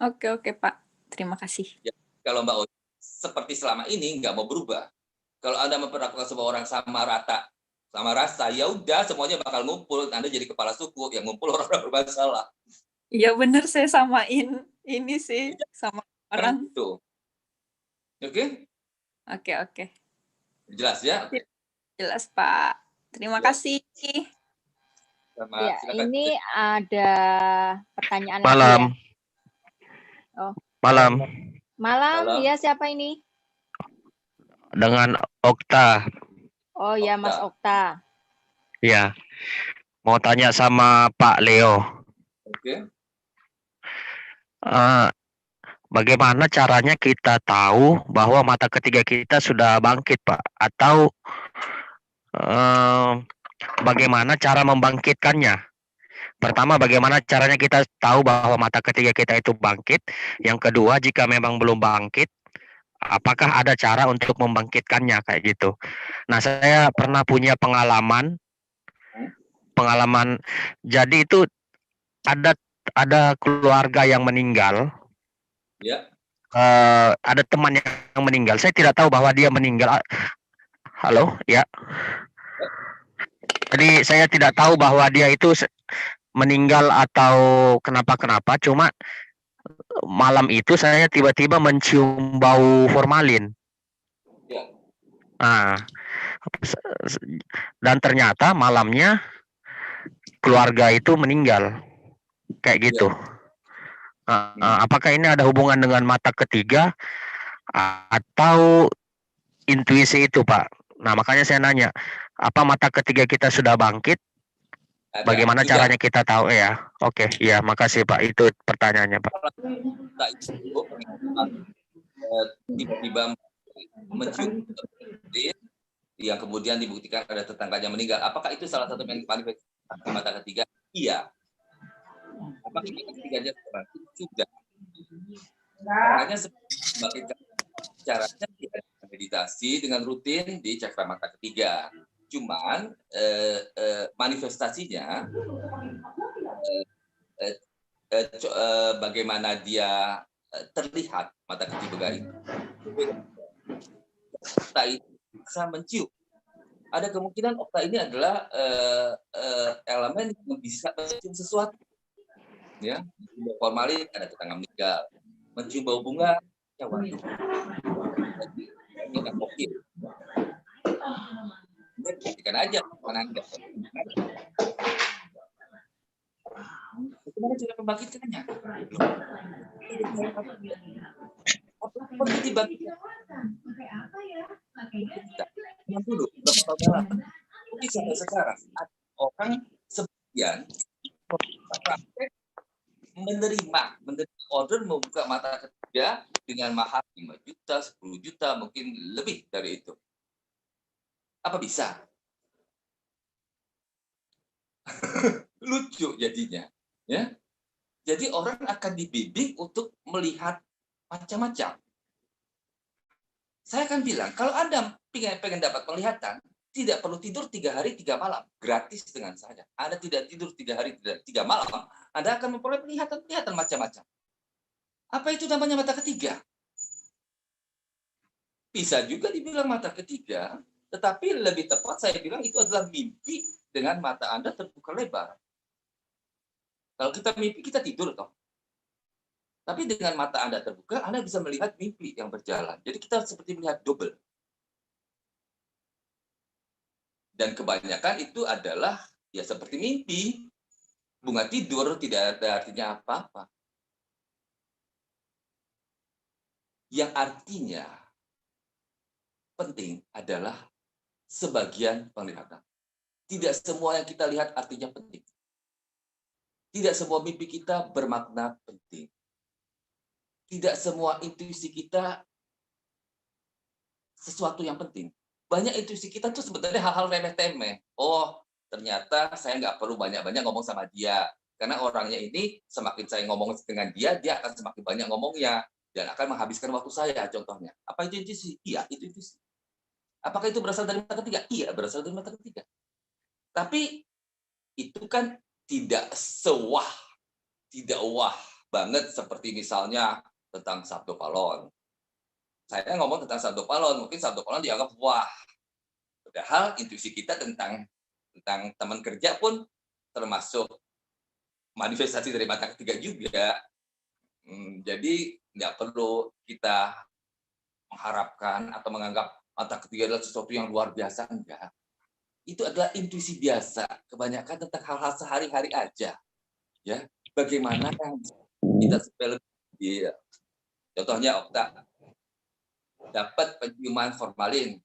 Oke, Pak. Terima kasih. Ya, kalau Mbak Ocha seperti selama ini nggak mau berubah. Kalau Anda memperlakukan semua orang sama rata, sama rasa, ya udah semuanya bakal ngumpul. Anda jadi kepala suku yang ngumpul orang-orang bermasalah. Iya benar, saya samain ini sih sama orang. Itu. Oke? Oke. Jelas ya? Jelas, Pak. Terima kasih. Ya, ini ada pertanyaan Malam. lagi ya. Oh. Malam. Iya, siapa ini? Dengan Okta. Oh ya, Mas Okta. Ya. Mau tanya sama Pak Leo. Oke. Bagaimana caranya kita tahu bahwa mata ketiga kita sudah bangkit, Pak? Atau bagaimana cara membangkitkannya? Pertama, bagaimana caranya kita tahu bahwa mata ketiga kita itu bangkit? Yang kedua, jika memang belum bangkit, apakah ada cara untuk membangkitkannya kayak gitu? Nah, saya pernah punya pengalaman. Jadi itu ada keluarga yang meninggal. Ya. Ada teman yang meninggal. Saya tidak tahu bahwa dia meninggal. Halo, ya. Jadi saya tidak tahu bahwa dia itu meninggal atau kenapa. Cuma malam itu saya tiba-tiba mencium bau formalin. Ya. Nah, dan ternyata malamnya keluarga itu meninggal, kayak gitu. Apakah ini ada hubungan dengan mata ketiga atau intuisi itu, Pak? Nah, makanya saya nanya, apa mata ketiga kita sudah bangkit? Bagaimana Sudah. caranya kita tahu ya? Oke, ya makasih Pak. Itu pertanyaannya Pak. Kita itu tiba-tiba mencium yang kemudian dibuktikan ada tetangganya meninggal. Apakah itu salah satu manifestasi mata ketiga? Iya. Apakah mata ketiganya bangkit? Sudah. Makanya sebagai caranya meditasi dengan rutin di cakra mata ketiga. Cuman manifestasinya bagaimana dia terlihat mata ketiga itu. Okta itu bisa mencium. Ada kemungkinan okta ini adalah elemen yang bisa mencium sesuatu. Ya, mencium formalin ada tetangga meninggal. Mencium bau bunga, ya waduh. Kita oke. Buktikan aja mana enggak. Bagaimana cara membangkitkannya? Apa seperti dibangkitkan? Dulu, berapa tahun yang lalu. Mungkin sampai sekarang ada orang sebagian praktek menerima order membuka mata ketiga dengan mahar 5 juta, 10 juta, mungkin lebih dari itu. Apa bisa? Lucu jadinya, ya. Jadi orang akan dibimbing untuk melihat macam-macam. Saya akan bilang, kalau Anda pengen dapat penglihatan, tidak perlu tidur 3 hari 3 malam, gratis dengan saya. Anda tidak tidur 3 hari 3 malam, Anda akan memperoleh penglihatan macam-macam. Apa itu namanya mata ketiga? Bisa juga dibilang mata ketiga, tetapi lebih tepat saya bilang itu adalah mimpi dengan mata Anda terbuka lebar. Kalau kita mimpi, kita tidur toh. Tapi dengan mata Anda terbuka, Anda bisa melihat mimpi yang berjalan. Jadi kita seperti melihat double. Dan kebanyakan itu adalah ya seperti mimpi. Bunga tidur tidak ada artinya apa-apa. Yang artinya penting adalah sebagian penglihatan. Tidak semua yang kita lihat artinya penting. Tidak semua mimpi kita bermakna penting. Tidak semua intuisi kita sesuatu yang penting. Banyak intuisi kita tuh sebenarnya hal-hal remeh-temeh. Oh, ternyata saya nggak perlu banyak-banyak ngomong sama dia. Karena orangnya ini semakin saya ngomong dengan dia, dia akan semakin banyak ngomongnya. Dan akan menghabiskan waktu saya, contohnya. Apa itu intuisi? Iya, itu intuisi. Apakah itu berasal dari mata ketiga? Iya, berasal dari mata ketiga. Tapi itu kan tidak wah banget seperti misalnya tentang Sabdo Palon. Saya ngomong tentang Sabdo Palon, mungkin Sabdo Palon dianggap wah. Padahal intuisi kita tentang teman kerja pun termasuk manifestasi dari mata ketiga juga. Jadi nggak perlu kita mengharapkan atau menganggap mata ketiga adalah sesuatu yang luar biasa, enggak. Itu adalah intuisi biasa, kebanyakan tentang hal-hal sehari-hari aja. Ya, bagaimana yang kita sepele. Contohnya Okta dapat penciuman formalin,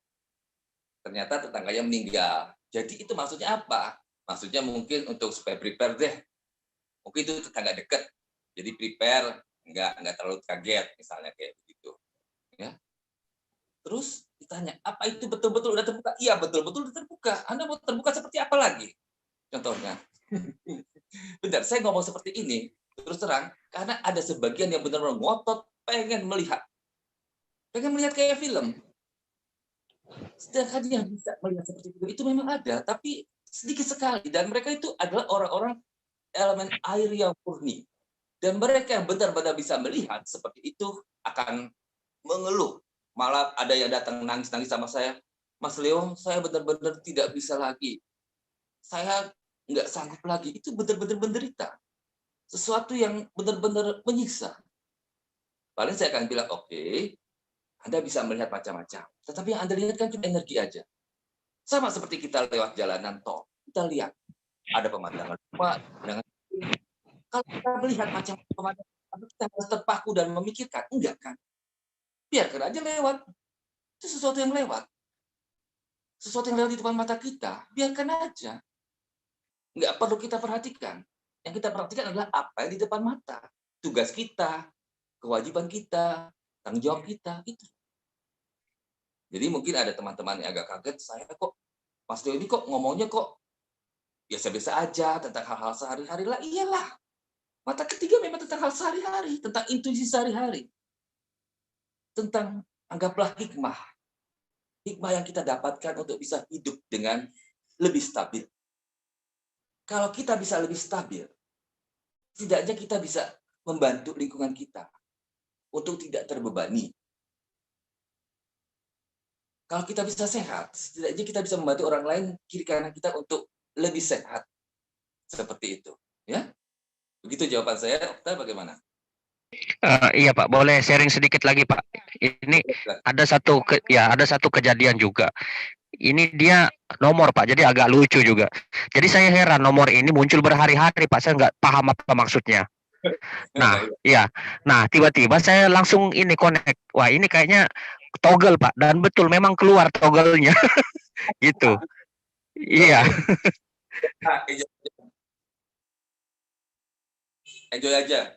ternyata tetangganya meninggal. Jadi itu maksudnya apa? Maksudnya mungkin untuk supaya prepare deh. Mungkin itu tetangga dekat. Jadi prepare, nggak terlalu kaget, misalnya kayak begitu. Ya. Terus ditanya, apa itu betul-betul udah terbuka? Iya, betul-betul udah terbuka. Anda mau terbuka seperti apa lagi? Contohnya. Bentar, saya ngomong seperti ini, terus terang, karena ada sebagian yang benar-benar ngotot, pengen melihat kayak film. Sedangkan yang bisa melihat seperti itu memang ada, tapi sedikit sekali. Dan mereka itu adalah orang-orang elemen air yang murni. Dan mereka yang benar-benar bisa melihat seperti itu akan mengeluh. Malah ada yang datang nangis-nangis sama saya, Mas Leo, saya benar-benar tidak bisa lagi. Saya nggak sanggup lagi. Itu benar-benar menderita. Sesuatu yang benar-benar menyiksa. Paling saya akan bilang, oke, Anda bisa melihat macam-macam. Tetapi yang Anda lihat kan cuma energi aja. Sama seperti kita lewat jalanan tol. Kita lihat. ada pemandangan rumah, pemandangan. Kalau kita melihat macam pemandangan, kita harus terpaku dan memikirkan, enggak kan? Biarkan aja lewat. Itu sesuatu yang lewat. Sesuatu yang lewat di depan mata kita, biarkan aja. Nggak perlu kita perhatikan. Yang kita perhatikan adalah apa yang di depan mata. Tugas kita, kewajiban kita, tanggung jawab kita, itu. Jadi mungkin ada teman-teman yang agak kaget, saya kok, Mas Leo ini kok ngomongnya kok biasa-biasa aja, tentang hal-hal sehari-hari lah. Iyalah, mata ketiga memang tentang hal sehari-hari, tentang intuisi sehari-hari. Tentang, anggaplah hikmah. Hikmah yang kita dapatkan untuk bisa hidup dengan lebih stabil. Kalau kita bisa lebih stabil, setidaknya kita bisa membantu lingkungan kita untuk tidak terbebani. Kalau kita bisa sehat, setidaknya kita bisa membantu orang lain kiri kanan kita untuk lebih sehat. Seperti itu, ya. Begitu jawaban saya. Okta, bagaimana? Iya Pak, boleh sharing sedikit lagi Pak. Ini ada satu kejadian juga. Ini dia nomor Pak, jadi agak lucu juga. Jadi saya heran nomor ini muncul berhari-hari Pak, saya nggak paham apa maksudnya. Nah, iya. Nah, tiba-tiba saya langsung ini connect. Wah, ini kayaknya toggle Pak, dan betul memang keluar toggle-nya. Gitu. Iya. Nah, enjoy aja.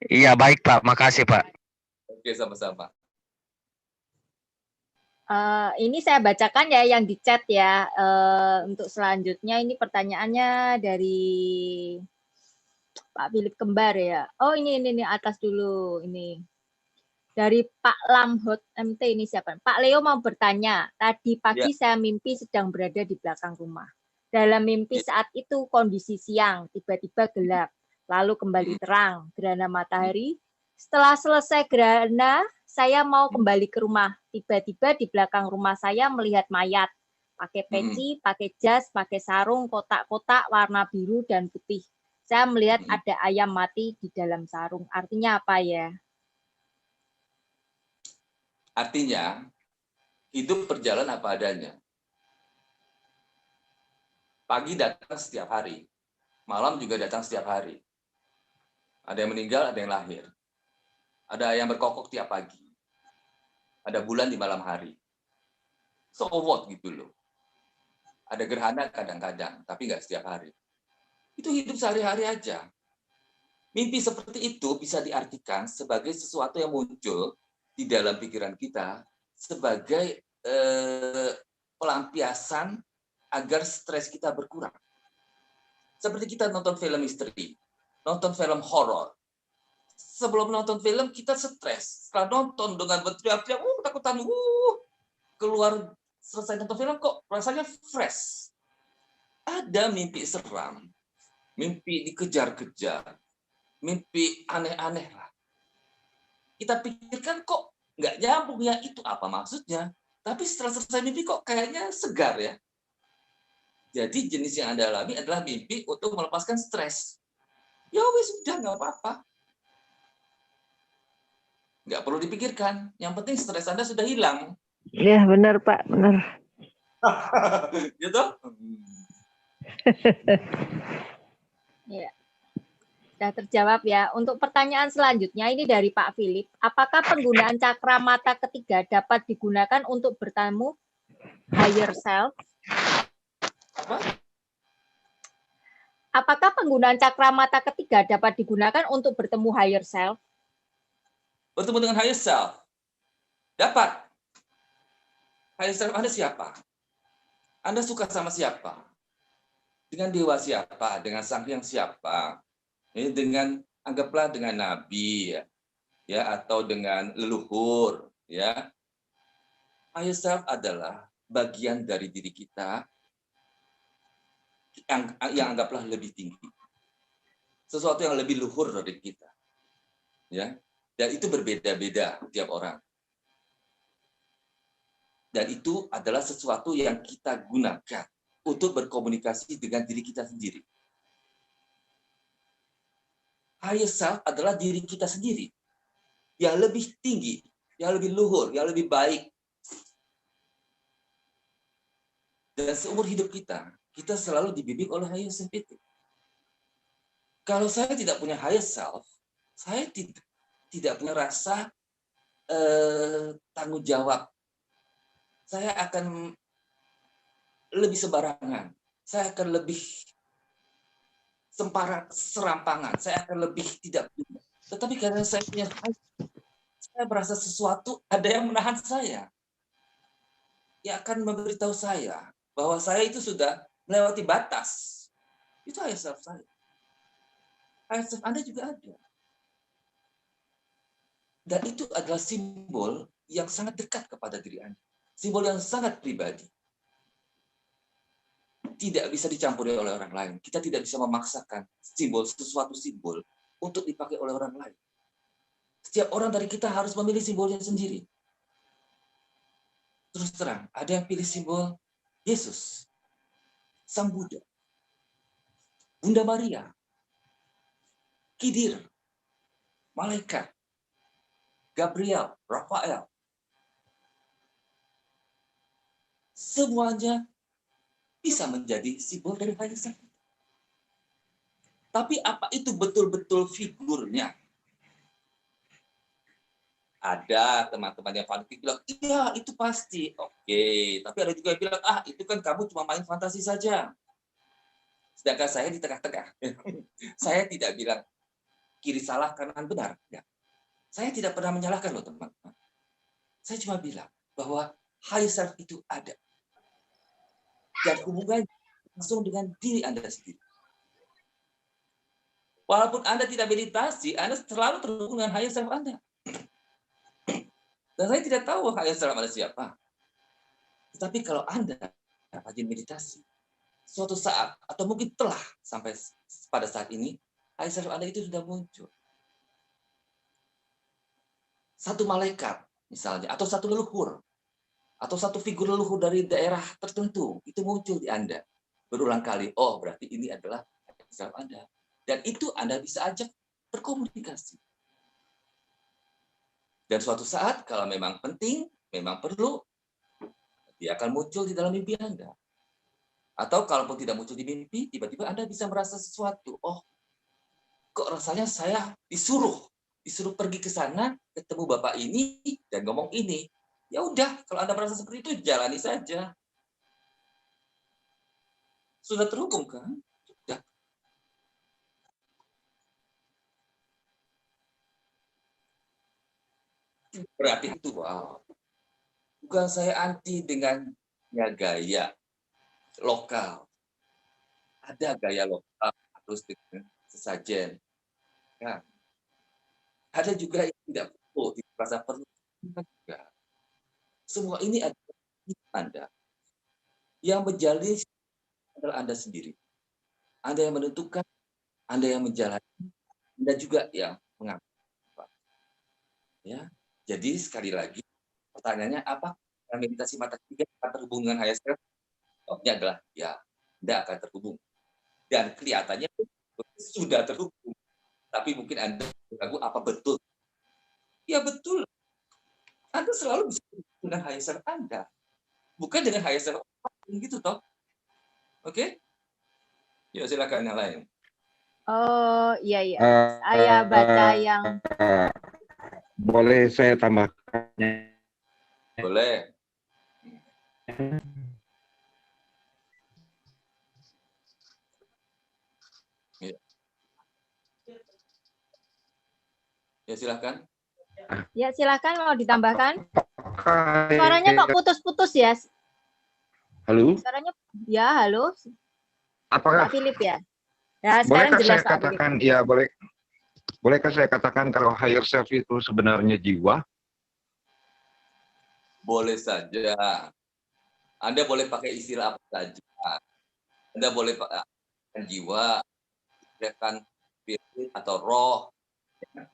Iya, baik Pak, makasih Pak. Oke, sama-sama. Ini saya bacakan ya yang di chat ya. Untuk selanjutnya ini pertanyaannya dari Pak Philip Kembar ya. Oh ini atas dulu ini. Dari Pak Lamhot MT ini siapa? Pak Leo mau bertanya. Tadi pagi saya mimpi sedang berada di belakang rumah. Dalam mimpi saat itu kondisi siang, tiba-tiba gelap, lalu kembali terang, gerhana matahari. Setelah selesai gerhana, saya mau kembali ke rumah. Tiba-tiba di belakang rumah saya melihat mayat. Pakai peci, pakai jas, pakai sarung, kotak-kotak warna biru dan putih. Saya melihat ada ayam mati di dalam sarung. Artinya apa ya? Artinya, hidup berjalan apa adanya. Pagi datang setiap hari. Malam juga datang setiap hari. Ada yang meninggal, ada yang lahir. Ada yang berkokok tiap pagi. Ada bulan di malam hari. So what gitu loh. Ada gerhana kadang-kadang, tapi nggak setiap hari. Itu hidup sehari-hari aja. Mimpi seperti itu bisa diartikan sebagai sesuatu yang muncul di dalam pikiran kita sebagai pelampiasan agar stres kita berkurang. Seperti kita nonton film misteri, nonton film horor. Sebelum nonton film kita stres. Setelah nonton dengan berteriak-teriak, ketakutan, keluar selesai nonton film kok rasanya fresh. Ada mimpi seram, mimpi dikejar-kejar, mimpi aneh-aneh lah. Kita pikirkan kok nggak nyambung ya, itu apa maksudnya? Tapi setelah selesai mimpi kok kayaknya segar ya. Jadi jenis yang Anda alami adalah mimpi untuk melepaskan stres. Ya wes sudah, nggak apa-apa. Nggak perlu dipikirkan. Yang penting stres Anda sudah hilang. Ya benar Pak, benar. Gitu? Ya. Sudah terjawab ya. Untuk pertanyaan selanjutnya ini dari Pak Philip. Apakah penggunaan cakra mata ketiga dapat digunakan untuk bertemu higher self? Apakah penggunaan cakra mata ketiga dapat digunakan untuk bertemu higher self? Bertemu dengan higher self. Dapat. Higher self Anda siapa? Anda suka sama siapa? Dengan dewa siapa? Dengan sang hyang siapa? Dengan, anggaplah dengan nabi ya, atau dengan leluhur ya. Higher self adalah bagian dari diri kita yang anggaplah lebih tinggi. Sesuatu yang lebih luhur dari kita. Ya. Dan itu berbeda-beda tiap orang. Dan itu adalah sesuatu yang kita gunakan untuk berkomunikasi dengan diri kita sendiri. Higher self adalah diri kita sendiri. Yang lebih tinggi, yang lebih luhur, yang lebih baik. Dan seumur hidup kita selalu dibimbing oleh higher self itu. Kalau saya tidak punya higher self, saya tidak punya rasa tanggung jawab. Saya akan lebih sembarangan. Saya akan lebih serampangan. Saya akan lebih tidak punya. Tetapi karena saya punya higher self, saya merasa sesuatu ada yang menahan saya. Yang akan memberitahu saya bahwa saya itu sudah melewati batas. Itu higher self saya. Higher self Anda juga ada. Dan itu adalah simbol yang sangat dekat kepada diri Anda. Simbol yang sangat pribadi. Tidak bisa dicampuri oleh orang lain. Kita tidak bisa memaksakan sesuatu simbol untuk dipakai oleh orang lain. Setiap orang dari kita harus memilih simbolnya sendiri. Terus terang, ada yang pilih simbol Yesus, Sang Buddha, Bunda Maria, Kidir, malaikat, Gabriel, Rafael. Semuanya bisa menjadi simbol dari higher self. Tapi apa itu betul-betul figurnya? Ada teman-teman yang fanatik bilang, iya itu pasti. Oke, tapi ada juga yang bilang, itu kan kamu cuma main fantasi saja. Sedangkan saya di tengah-tengah. Saya tidak bilang kiri salah, kanan benar. Ya. Saya tidak pernah menyalahkan loh teman-teman. Saya cuma bilang bahwa higher self itu ada. Dan hubungannya langsung dengan diri Anda sendiri. Walaupun Anda tidak meditasi, Anda selalu terhubung dengan higher self Anda. Dan saya tidak tahu higher self Anda siapa. Tetapi kalau Anda rajin meditasi, suatu saat, atau mungkin telah sampai pada saat ini, higher self Anda itu sudah muncul. Satu malaikat, misalnya, atau satu leluhur, atau satu figur leluhur dari daerah tertentu, itu muncul di Anda. Berulang kali, oh berarti ini adalah higher self Anda. Dan itu Anda bisa ajak berkomunikasi. Dan suatu saat, kalau memang penting, memang perlu, dia akan muncul di dalam mimpi Anda. Atau kalaupun tidak muncul di mimpi, tiba-tiba Anda bisa merasa sesuatu. Oh, kok rasanya saya disuruh pergi ke sana, ketemu Bapak ini, dan ngomong ini. Ya udah, kalau Anda merasa seperti itu, jalani saja. Sudah terhubung kan? Sudah. Berarti itu, wow. Bukan saya anti dengan gaya lokal. Ada gaya lokal harus dengan sesajen. Ya. Ada juga yang tidak perlu, tidak merasa perlu. Juga. Semua ini adalah Anda. Yang menjalani adalah Anda sendiri. Anda yang menentukan, Anda yang menjalani, Anda juga yang mengambil. Ya. Jadi sekali lagi, pertanyaannya apa? Meditasi mata ketiga akan terhubung dengan higher self? Jawabnya adalah ya, Anda akan terhubung. Dan kelihatannya sudah terhubung. Tapi mungkin Anda ragu apa betul? Ya betul. Anda selalu bisa dengan higher self Anda. Bukan dengan higher self gitu toh. Oke? Ya silakan yang lain. Oh, iya iya. Saya baca yang boleh saya tambahkan? Boleh. Ya silakan. Ya silakan mau ditambahkan. Suaranya kok putus-putus ya? Halo? Suaranya ya, halo. Apakah Pak Philip ya? Ya, sekarang bolehkah jelas saya Pak Philip. katakan ya bolehkah saya katakan kalau higher self itu sebenarnya jiwa? Boleh saja. Anda boleh pakai istilah apa saja. Anda boleh pakai jiwa, kan spirit atau roh.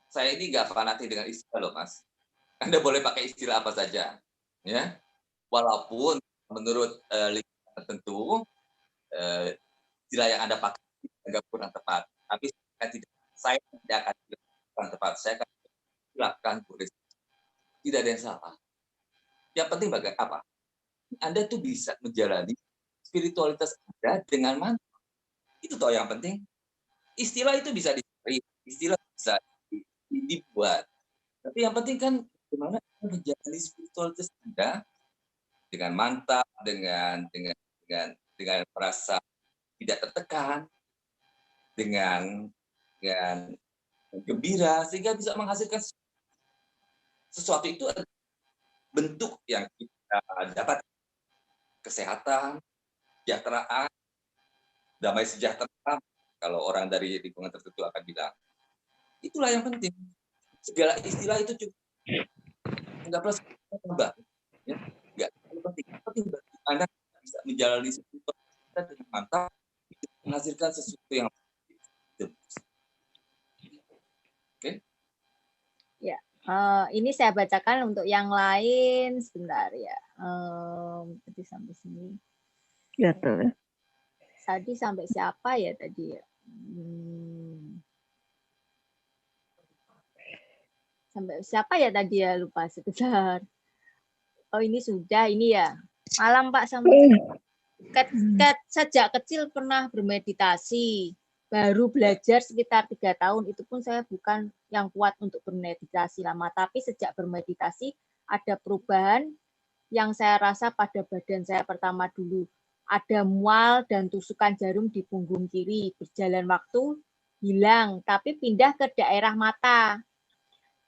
Saya ini nggak fanatik dengan istilah loh, Mas. Anda boleh pakai istilah apa saja, ya. Walaupun menurut lingkungan tertentu istilah yang Anda pakai agak kurang tepat, tapi saya tidak akan kurang tepat. Saya akan silakan boleh. Tidak ada yang salah. Yang penting bagaimana apa? Anda tuh bisa menjalani spiritualitas Anda dengan mantra. Itu toh yang penting. Istilah itu bisa dicari, istilah bisa dibuat. Tapi yang penting kan bagaimana menjalani spiritualitas Anda dengan mantap, dengan merasa tidak tertekan, dengan gembira, sehingga bisa menghasilkan sesuatu. Itu bentuk yang kita dapat kesehatan, kesejahteraan, damai sejahtera. Kalau orang dari lingkungan tertentu akan bilang, itulah yang penting. Segala istilah itu cukup, nggak perlu tambah, ya, nggak penting. Penting bagi Anda bisa menjalani sesuatu dengan mantap, menghasilkan sesuatu yang oke. Ya, ini saya bacakan untuk yang lain sebentar ya. Tadi sampai sini. Ya tuh. Tadi sampai siapa ya tadi ya? Sampai siapa ya tadi ya, lupa sebentar. Oh ini sudah, ini ya. Malam Pak sampai sejak kecil pernah bermeditasi. Baru belajar sekitar 3 tahun, itu pun saya bukan yang kuat untuk bermeditasi lama. Tapi sejak bermeditasi ada perubahan yang saya rasa pada badan saya pertama dulu. Ada mual dan tusukan jarum di punggung kiri. Berjalan waktu hilang, tapi pindah ke daerah mata.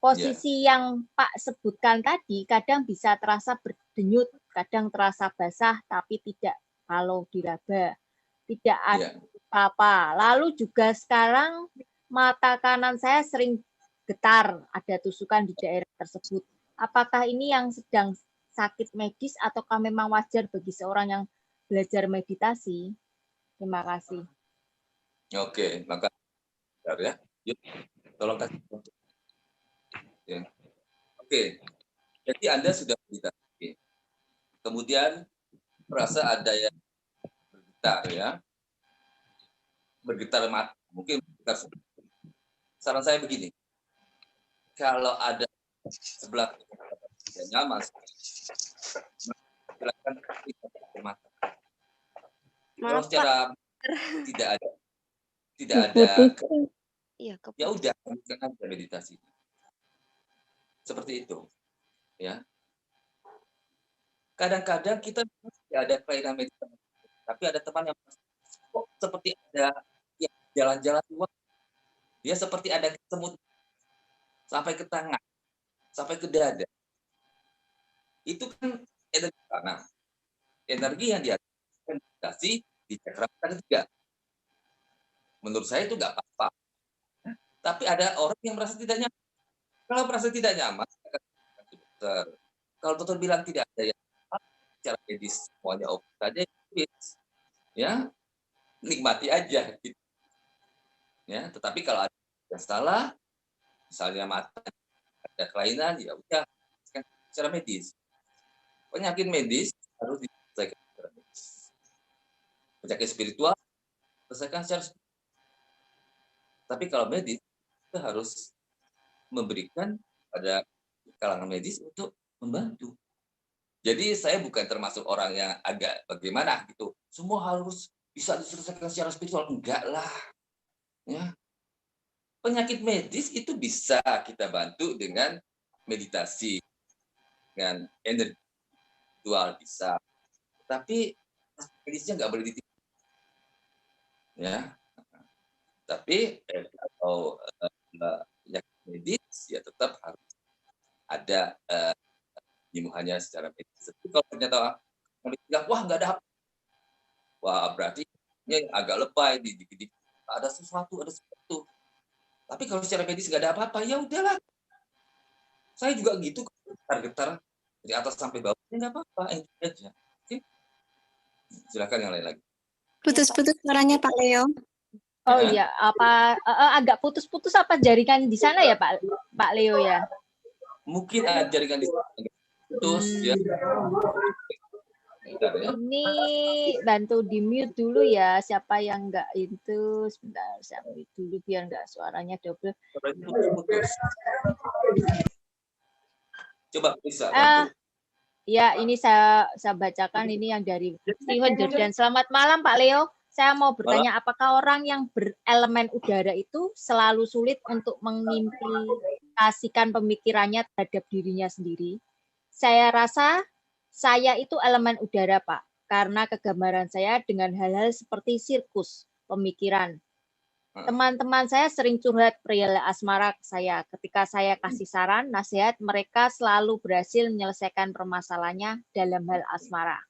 Posisi yang Pak sebutkan tadi kadang bisa terasa berdenyut, kadang terasa basah, tapi tidak kalau diraba. Tidak ada apa-apa. Lalu juga sekarang mata kanan saya sering getar, ada tusukan di daerah tersebut. Apakah ini yang sedang sakit medis ataukah memang wajar bagi seorang yang belajar meditasi? Terima kasih. Oke, maka ya. Yuk, tolong kasih. Ya. Oke, jadi Anda sudah meditasi. Kemudian merasa ada yang bergetar ya. Bergetar mata, mungkin bergetar. Saran saya begini. Kalau ada sebelah yang nyaman, silakan mata. Kalau secara tidak ada ya udah kan meditasi. Seperti itu. Ya. Kadang-kadang kita tidak ada kelainan meditasi, tapi ada teman yang kok seperti ada yang jalan-jalan luar. Dia seperti ada semut sampai ke tangan, sampai ke dada. Itu kan energi tanah. Energi yang dia meditasi di cakra ketiga. Menurut saya itu nggak apa-apa. Tapi ada orang yang merasa tidak nyaman. Kalau merasa tidak nyaman, dokter. Kalau dokter bilang tidak ada yang secara medis semuanya oke saja, ya nikmati aja. Gitu. Ya, tetapi kalau ada yang salah, misalnya mata ada kelainan, ya udah secara medis. Penyakit medis harus diselesaikan secara medis. Penyakit spiritual selesaikan secara spiritual. Tapi kalau medis kita harus memberikan pada kalangan medis untuk membantu. Jadi saya bukan termasuk orang yang agak bagaimana gitu. Semua harus bisa diselesaikan secara spiritual, enggak lah. Ya. Penyakit medis itu bisa kita bantu dengan meditasi, dengan energi spiritual bisa. Tapi medisnya nggak boleh ditinggalkan. Ya. Tapi kalau penyakit medis ya tetap harus ada penyembuhannya secara medis. Tapi kalau ternyata bilang, wah nggak ada apa, wah berarti ini agak lebay, dikit-dikit ada sesuatu. Tapi kalau secara medis nggak ada apa-apa, ya udahlah. Saya juga gitu, getar-getar dari atas sampai bawah, ya nggak apa-apa, aja. Oke? Silakan yang lain lagi. Putus-putus suaranya Pak Leo. Oh iya, apa agak putus-putus apa jaringan di sana ya Pak Leo ya? Mungkin ada jaringan di sana putus ya. Bentar, ya. Ini bantu di mute dulu ya, siapa yang enggak itu sebentar saya mute dulu biar enggak suaranya double. Coba bisa bantu. Ya, ini saya bacakan ini yang dari Steven Jordan. Selamat malam Pak Leo. Saya mau bertanya, apakah orang yang berelemen udara itu selalu sulit untuk mengimplikasikan pemikirannya terhadap dirinya sendiri? Saya rasa saya itu elemen udara, Pak, karena kegambaran saya dengan hal-hal seperti sirkus, pemikiran. Teman-teman saya sering curhat perihal asmara ke saya. Ketika saya kasih saran, nasihat, mereka selalu berhasil menyelesaikan permasalahannya dalam hal asmara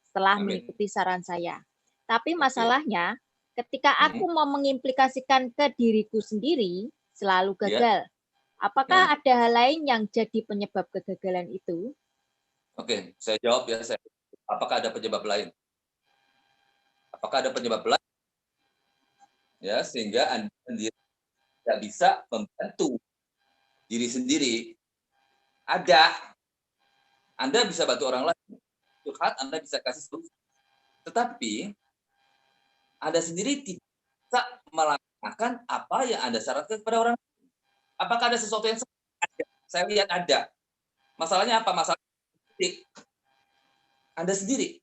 setelah mengikuti saran saya. Tapi masalahnya, ketika aku mau mengimplikasikan ke diriku sendiri, selalu gagal. Apakah ada hal lain yang jadi penyebab kegagalan itu? Oke, saya jawab ya. Apakah ada penyebab lain? Apakah ada penyebab lain? Ya, sehingga Anda sendiri tidak bisa membantu diri sendiri. Ada. Anda bisa bantu orang lain. Curhat, Anda bisa kasih solusi. Tetapi Anda sendiri tidak bisa melakukan apa yang Anda sarankan kepada orang lain. Apakah ada sesuatu yang ada? Saya lihat ada. Masalahnya apa? Masalah Anda sendiri.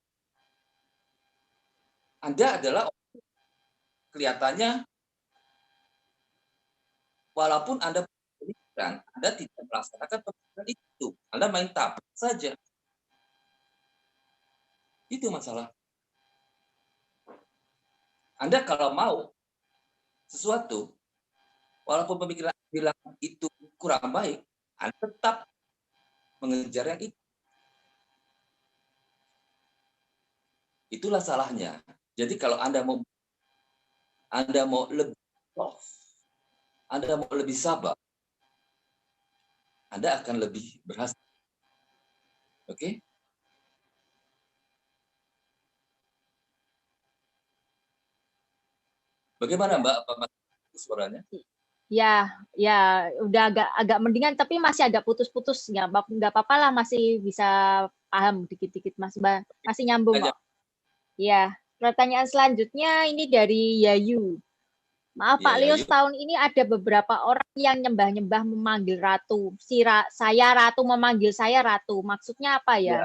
Anda adalah kelihatannya walaupun Anda pemikiran, Anda tidak melaksanakan pemikiran itu. Anda main tabrak saja. Itu masalah. Anda kalau mau sesuatu, walaupun pemikiran bilang itu kurang baik, Anda tetap mengejar yang itu. Itulah salahnya. Jadi kalau Anda mau lebih soft, Anda mau lebih sabar, Anda akan lebih berhasil. Oke? Bagaimana Mbak? Apa suaranya? Ya, udah agak mendingan, tapi masih agak putus-putus. Ya, nggak apa-apa lah, masih bisa paham dikit-dikit, masih nyambung kok. Ya, pertanyaan selanjutnya ini dari Yayu. Maaf Pak Leo, setahun ini ada beberapa orang yang nyembah-nyembah memanggil ratu. Saya ratu memanggil saya ratu. Maksudnya apa ya?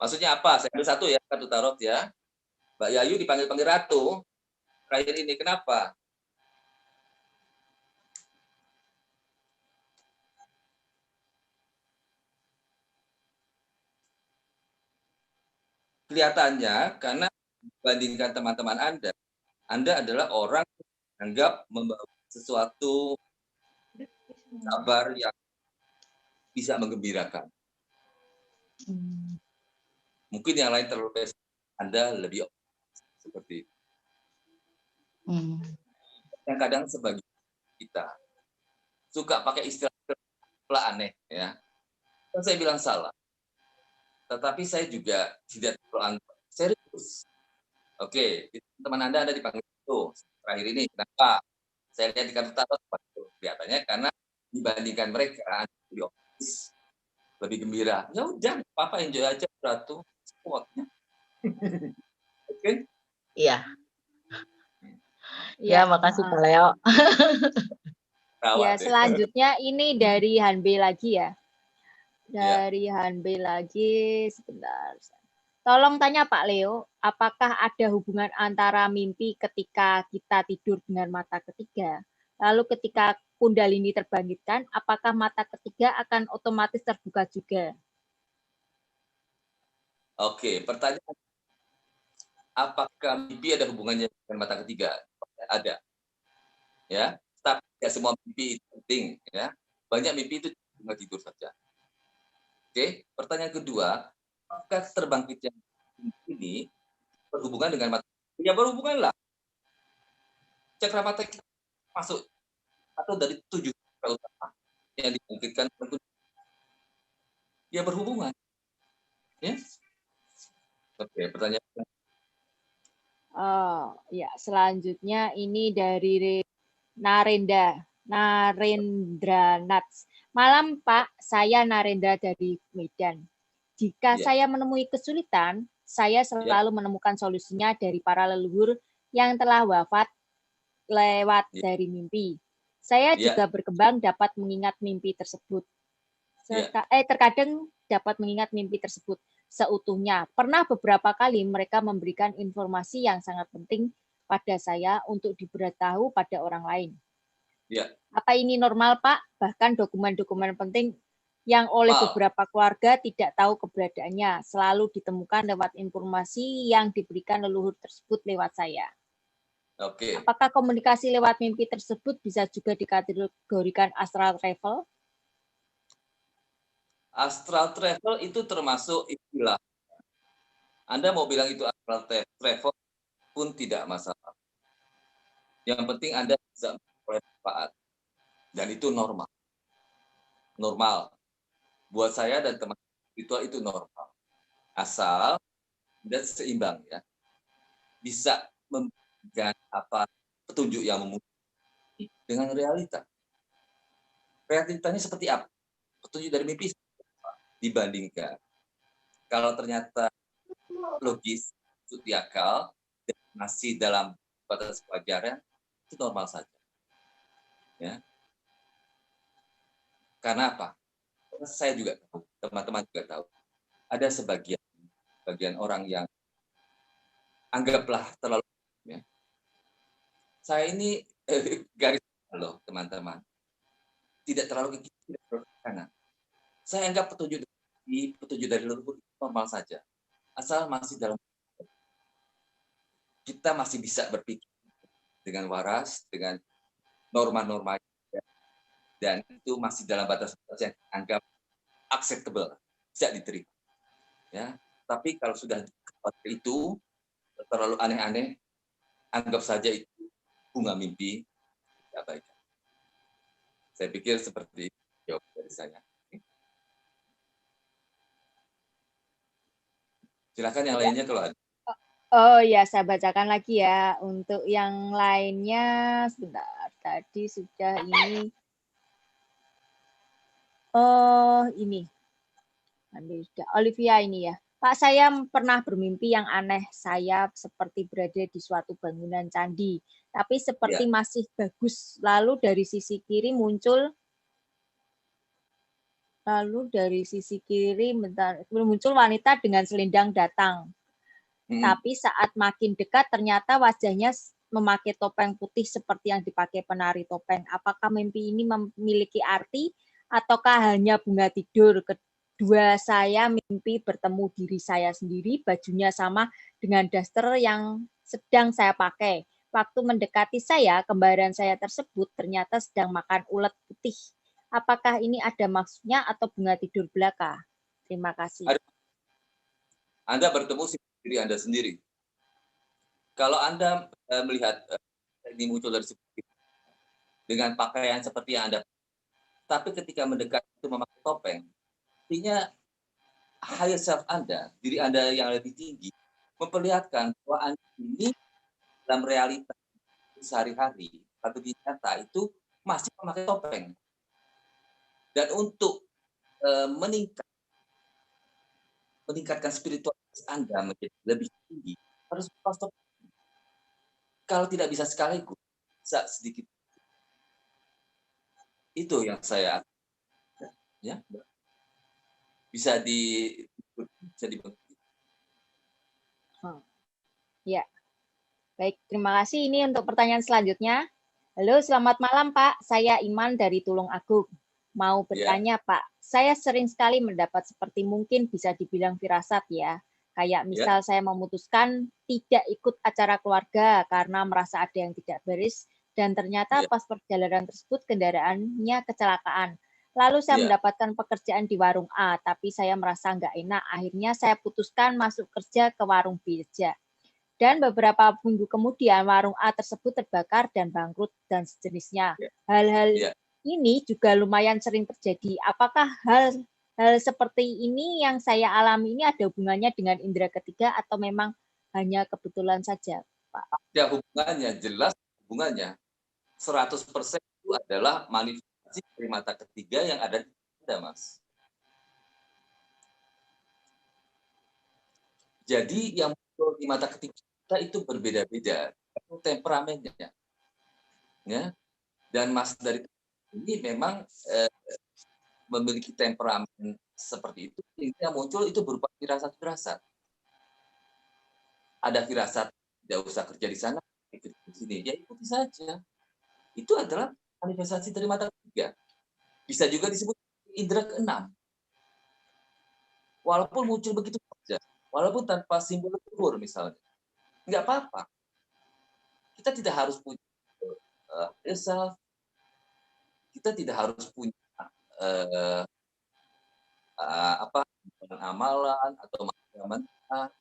Maksudnya apa? Saya ambil satu ya, kartu tarot ya. Mbak Yayu dipanggil-panggil ratu. Terakhir ini kenapa? Kelihatannya karena dibandingkan teman-teman Anda adalah orang yang anggap membawa sesuatu kabar yang bisa menggembirakan. Mungkin yang lain terlalu pesimis, Anda lebih seperti itu. Yang kadang sebagai kita suka pakai istilah aneh ya. Dan saya bilang salah. Tetapi saya juga tidak terlalu serius. Oke, teman Anda dipanggil itu terakhir ini. Kenapa? Saya lihat di kartu tarot kelihatannya karena dibandingkan mereka lebih optimis, lebih gembira. Ya udah, apa enjoy aja ratu. Spotnya. Oke? Iya. Ya, makasih Pak Leo. Ya, selanjutnya ini dari Hanbe lagi ya. Dari Hanbe lagi, sebentar. Tolong tanya Pak Leo, apakah ada hubungan antara mimpi ketika kita tidur dengan mata ketiga? Lalu ketika kundalini terbangkitkan, apakah mata ketiga akan otomatis terbuka juga? Oke, pertanyaan. Apakah mimpi ada hubungannya dengan mata ketiga? Ada. Ya, tapi tidak semua mimpi itu penting ya. Banyak mimpi itu cuma tidur saja. Oke, pertanyaan kedua, apakah terbangkitnya ini berhubungan dengan mata? Ya berhubungan lah. Cakra mata kita masuk atau dari 7 cakra utama yang dimungkinkan ya berhubungan. Ya. Oke, pertanyaan. Oh, ya, selanjutnya ini dari Narendra Nats. Malam Pak, saya Narendra dari Medan. Jika saya menemui kesulitan, saya selalu menemukan solusinya dari para leluhur yang telah wafat lewat dari mimpi. Saya juga berkembang dapat mengingat mimpi tersebut. Ya. Terkadang dapat mengingat mimpi tersebut seutuhnya. Pernah beberapa kali mereka memberikan informasi yang sangat penting pada saya untuk diberitahu pada orang lain. Ya. Apa ini normal, Pak? Bahkan dokumen-dokumen penting yang oleh Normal. beberapa keluarga tidak tahu keberadaannya selalu ditemukan lewat informasi yang diberikan leluhur tersebut lewat saya. Oke. Apakah komunikasi lewat mimpi tersebut bisa juga dikategorikan astral travel? Astral travel itu termasuk istilah. Anda mau bilang itu astral travel pun tidak masalah. Yang penting Anda bisa memperoleh manfaat. Dan itu normal. Normal. Buat saya dan teman spiritual itu normal. Asal Anda seimbang ya. Bisa memberikan petunjuk yang memuji dengan realita. Realitanya seperti apa? Petunjuk dari mimpi dibandingkan. Kalau ternyata logis, masuk di akal, dan masih dalam batas wajarnya, itu normal saja. Ya. Karena apa? Karena saya juga tahu, teman-teman juga tahu, ada sebagian orang yang anggaplah terlalu, ya. Saya ini garis loh teman-teman, tidak terlalu ke kiri, tidak terlalu ke kanan. Saya anggap petunjuk dari leluhur itu normal saja, asal masih dalam, kita masih bisa berpikir dengan waras, dengan norma-norma, dan itu masih dalam batas-batas yang anggap acceptable, bisa diterima. Ya, tapi kalau sudah seperti itu terlalu aneh-aneh, anggap saja itu bunga mimpi, tidak baik. Saya pikir seperti jawab dari saya. Silakan yang lainnya kalau ada. Oh ya, saya bacakan lagi ya. Untuk yang lainnya, sebentar. Tadi sudah ini. Oh, ini. Olivia ini ya. Pak, saya pernah bermimpi yang aneh. Saya seperti berada di suatu bangunan candi. Tapi seperti masih bagus. Lalu dari sisi kiri muncul muncul wanita dengan selendang datang. Tapi saat makin dekat ternyata wajahnya memakai topeng putih seperti yang dipakai penari topeng. Apakah mimpi ini memiliki arti ataukah hanya bunga tidur? Kedua, saya mimpi bertemu diri saya sendiri, bajunya sama dengan daster yang sedang saya pakai. Waktu mendekati saya, kembaran saya tersebut ternyata sedang makan ulet putih. Apakah ini ada maksudnya atau bunga tidur belaka? Terima kasih. Anda bertemu diri Anda sendiri. Kalau Anda melihat ini muncul dari dengan pakaian seperti yang Anda, tapi ketika mendekat itu memakai topeng, artinya higher self Anda, diri Anda yang lebih tinggi, memperlihatkan bahwa Anda ini dalam realitas sehari-hari atau di nyata itu masih memakai topeng. Dan untuk meningkatkan spiritualitas Anda menjadi lebih tinggi, harus lepas topeng. Kalau tidak bisa sekaligus, bisa sedikit. Itu yang saya ya bisa dimengerti. Ya. Baik, terima kasih. Ini untuk pertanyaan selanjutnya. Halo, selamat malam Pak. Saya Iman dari Tulung Agung. Mau bertanya Pak, saya sering sekali mendapat seperti mungkin bisa dibilang firasat ya. Kayak misal saya memutuskan tidak ikut acara keluarga karena merasa ada yang tidak beres dan ternyata pas perjalanan tersebut kendaraannya kecelakaan. Lalu saya mendapatkan pekerjaan di warung A, tapi saya merasa nggak enak. Akhirnya saya putuskan masuk kerja ke warung B saja. Dan beberapa minggu kemudian warung A tersebut terbakar dan bangkrut dan sejenisnya. Hal-hal ini juga lumayan sering terjadi. Apakah hal seperti ini yang saya alami ini ada hubungannya dengan indera ketiga atau memang hanya kebetulan saja, Pak? Ya, hubungannya, jelas hubungannya. 100% itu adalah manifestasi dari mata ketiga yang ada di Anda, Mas. Jadi yang muncul di mata ketiga kita itu berbeda-beda, temperamennya. Ya. Dan Mas dari ini memang memiliki temperamen seperti itu, yang muncul itu berupa firasat-firasat. Ada firasat tidak usah kerja di sana, kerja di sini, ya ikuti saja. Itu adalah manifestasi dari mata ketiga. Bisa juga disebut indera keenam. Walaupun muncul begitu saja, walaupun tanpa simbol leluhur misalnya, nggak apa-apa. Kita tidak harus punya self, kita tidak harus punya amalan atau mantra.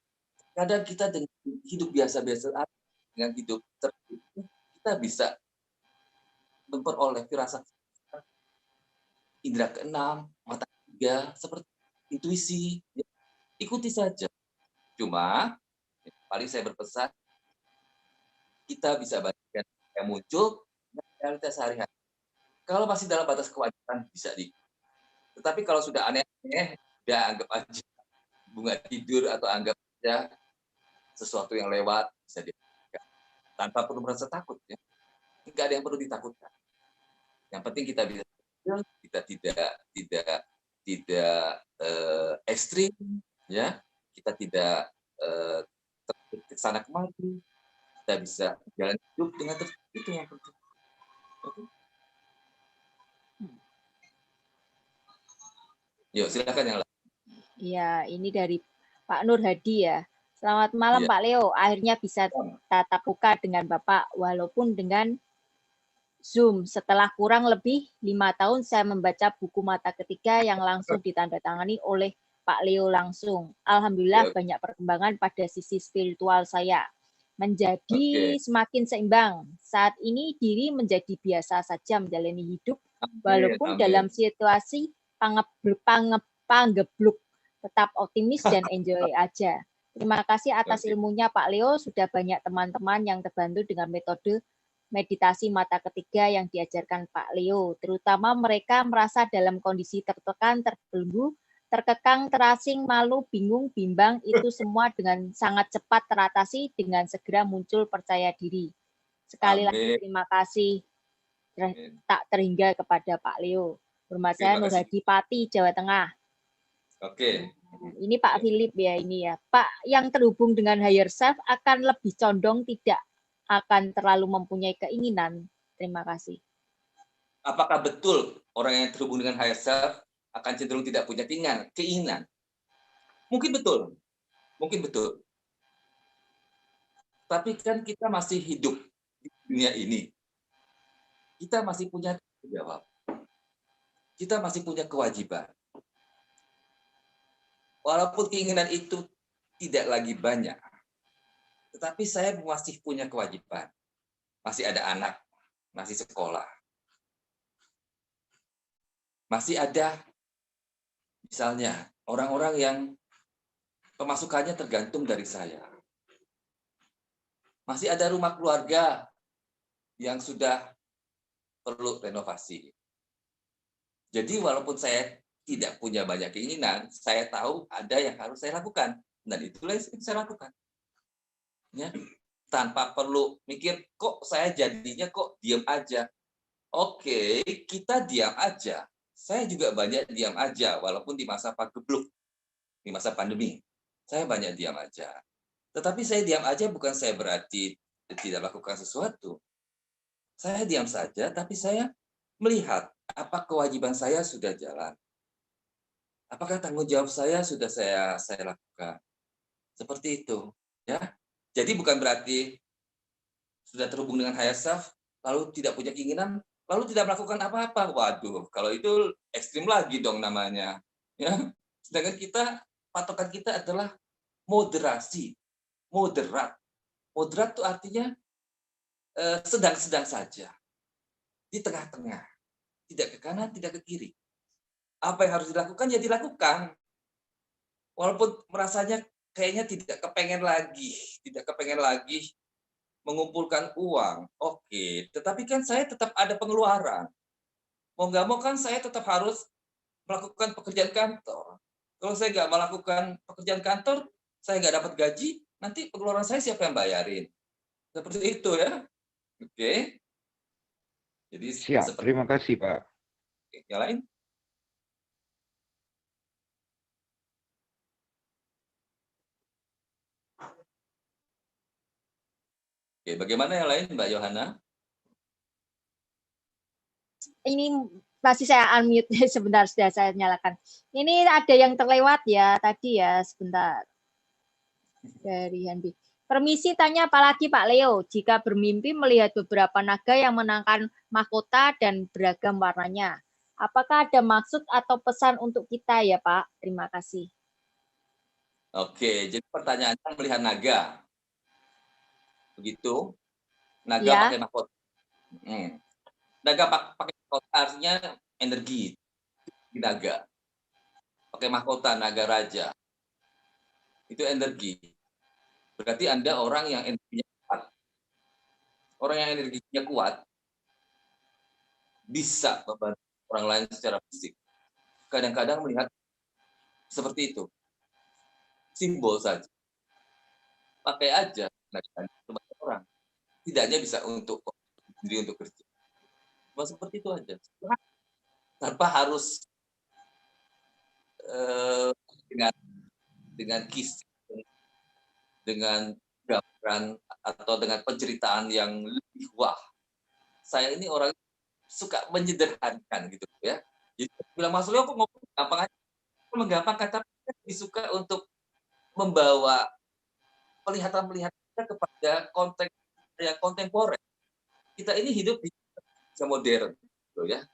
Kadang kita dengan hidup biasa-biasa aja, dengan hidup tertentu, kita bisa memperoleh firasat indera keenam, mata ketiga, seperti intuisi. Ya, ikuti saja. Cuma paling saya berpesan, kita bisa bandingkan yang muncul dengan realitas sehari-hari. Kalau masih dalam batas kewajaran bisa di. Tetapi kalau sudah aneh-aneh, ya anggap aja bunga tidur atau anggap aja sesuatu yang lewat bisa dilakukan tanpa perlu merasa takut, ya. Nggak ada yang perlu ditakutkan. Yang penting kita bisa, kita tidak ekstrim, ya. Kita tidak ke sana kemari. Kita bisa jalan hidup dengan tertib, itu yang penting. Oke. Yuk, silakan yang lain. Ya, ini dari Pak Nur Hadi ya. Selamat malam Iya. Pak Leo. Akhirnya bisa tatap muka dengan Bapak walaupun dengan Zoom. Setelah kurang lebih 5 tahun saya membaca buku mata ketiga yang langsung ditandatangani oleh Pak Leo langsung. Alhamdulillah banyak perkembangan pada sisi spiritual saya. Menjadi semakin seimbang. Saat ini diri menjadi biasa saja menjalani hidup walaupun dalam situasi panggebluk, tetap optimis dan enjoy aja. Terima kasih atas ilmunya Pak Leo, sudah banyak teman-teman yang terbantu dengan metode meditasi mata ketiga yang diajarkan Pak Leo, terutama mereka merasa dalam kondisi tertekan, terbelenggu, terkekang, terasing, malu, bingung, bimbang, itu semua dengan sangat cepat teratasi dengan segera muncul percaya diri. Sekali lagi terima kasih tak terhingga kepada Pak Leo. Hormat saya Nur Hadi Pati, Jawa Tengah. Oke. Ini Pak Philip ya ini ya. Pak, yang terhubung dengan higher self akan lebih condong tidak akan terlalu mempunyai keinginan. Terima kasih. Apakah betul orang yang terhubung dengan higher self akan cenderung tidak punya keinginan? Mungkin betul. Mungkin betul. Tapi kan kita masih hidup di dunia ini. Kita masih punya tanggung jawab. Kita masih punya kewajiban. Walaupun keinginan itu tidak lagi banyak, tetapi saya masih punya kewajiban. Masih ada anak, masih sekolah. Masih ada, misalnya, orang-orang yang pemasukannya tergantung dari saya. Masih ada rumah keluarga yang sudah perlu renovasi. Jadi walaupun saya tidak punya banyak keinginan, saya tahu ada yang harus saya lakukan. Dan itulah yang saya lakukan. Ya. Tanpa perlu mikir, kok saya jadinya kok diam aja. Oke, kita diam aja. Saya juga banyak diam aja, walaupun di masa pagebluk, di masa pandemi. Saya banyak diam aja. Tetapi saya diam aja bukan saya berarti tidak lakukan sesuatu. Saya diam saja, tapi saya melihat apa kewajiban saya sudah jalan. Apakah tanggung jawab saya sudah saya lakukan. Seperti itu. Ya. Jadi bukan berarti sudah terhubung dengan higher self, lalu tidak punya keinginan, lalu tidak melakukan apa-apa. Waduh, kalau itu ekstrim lagi dong namanya. Ya. Sedangkan kita, patokan kita adalah moderasi. Moderat. Moderat itu artinya sedang-sedang saja. Di tengah-tengah. Tidak ke kanan, tidak ke kiri. Apa yang harus dilakukan, ya dilakukan. Walaupun merasanya kayaknya tidak kepengen lagi mengumpulkan uang. Oke, tetapi kan saya tetap ada pengeluaran. Mau nggak mau kan saya tetap harus melakukan pekerjaan kantor. Kalau saya nggak melakukan pekerjaan kantor, saya nggak dapat gaji, nanti pengeluaran saya siapa yang bayarin? Seperti itu ya. Oke. Jadi siap, terima kasih Pak. Yang lain? Oke, bagaimana yang lain Mbak Yohana? Ini masih saya unmute sebentar, sudah saya nyalakan. Ini ada yang terlewat ya tadi ya, sebentar. Dari Hanbi. Permisi tanya apalagi Pak Leo, jika bermimpi melihat beberapa naga yang menangkan mahkota dan beragam warnanya. Apakah ada maksud atau pesan untuk kita ya Pak? Terima kasih. Oke, jadi pertanyaannya melihat naga. Begitu? Naga Ya. pakai mahkota. Naga pakai mahkota artinya energi. Naga. Pakai mahkota, naga raja. Itu energi. Berarti Anda orang yang energinya kuat. Orang yang energinya kuat bisa membantu orang lain secara fisik. Kadang-kadang melihat seperti itu. Simbol saja. Pakai aja banyak orang. Tidaknya bisa untuk sendiri untuk kerja. Cuma seperti itu aja. Tanpa harus dengan kisah, dengan gambaran atau dengan penceritaan yang lebih wah. Saya ini orang suka menyederhanakan gitu ya. Jadi bilang Mas Leo kok ngomong gampang aja, menggampangkan, tapi lebih suka untuk membawa pelihatan-pelihatan kita kepada konteks yang kontemporer. Kita ini hidup di masa modern, gitu ya.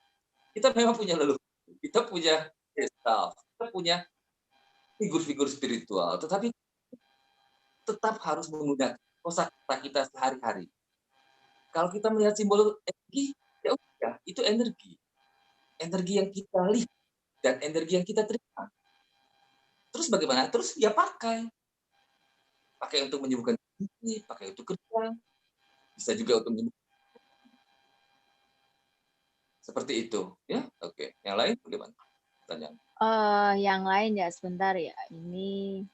Kita memang punya leluhur, kita punya staff, kita punya figur-figur spiritual, tetapi tetap harus menggunakan kosakata kita sehari-hari. Kalau kita melihat simbol energi, ya udah, itu energi. Energi yang kita lihat dan energi yang kita terima. Terus bagaimana? Terus ya pakai. Pakai untuk menyembuhkan diri, pakai untuk kerja, bisa juga untuk menyembuhkan. Seperti itu, ya. Oke. Yang lain bagaimana? Pertanyaan. Yang lain ya sebentar ya. Ini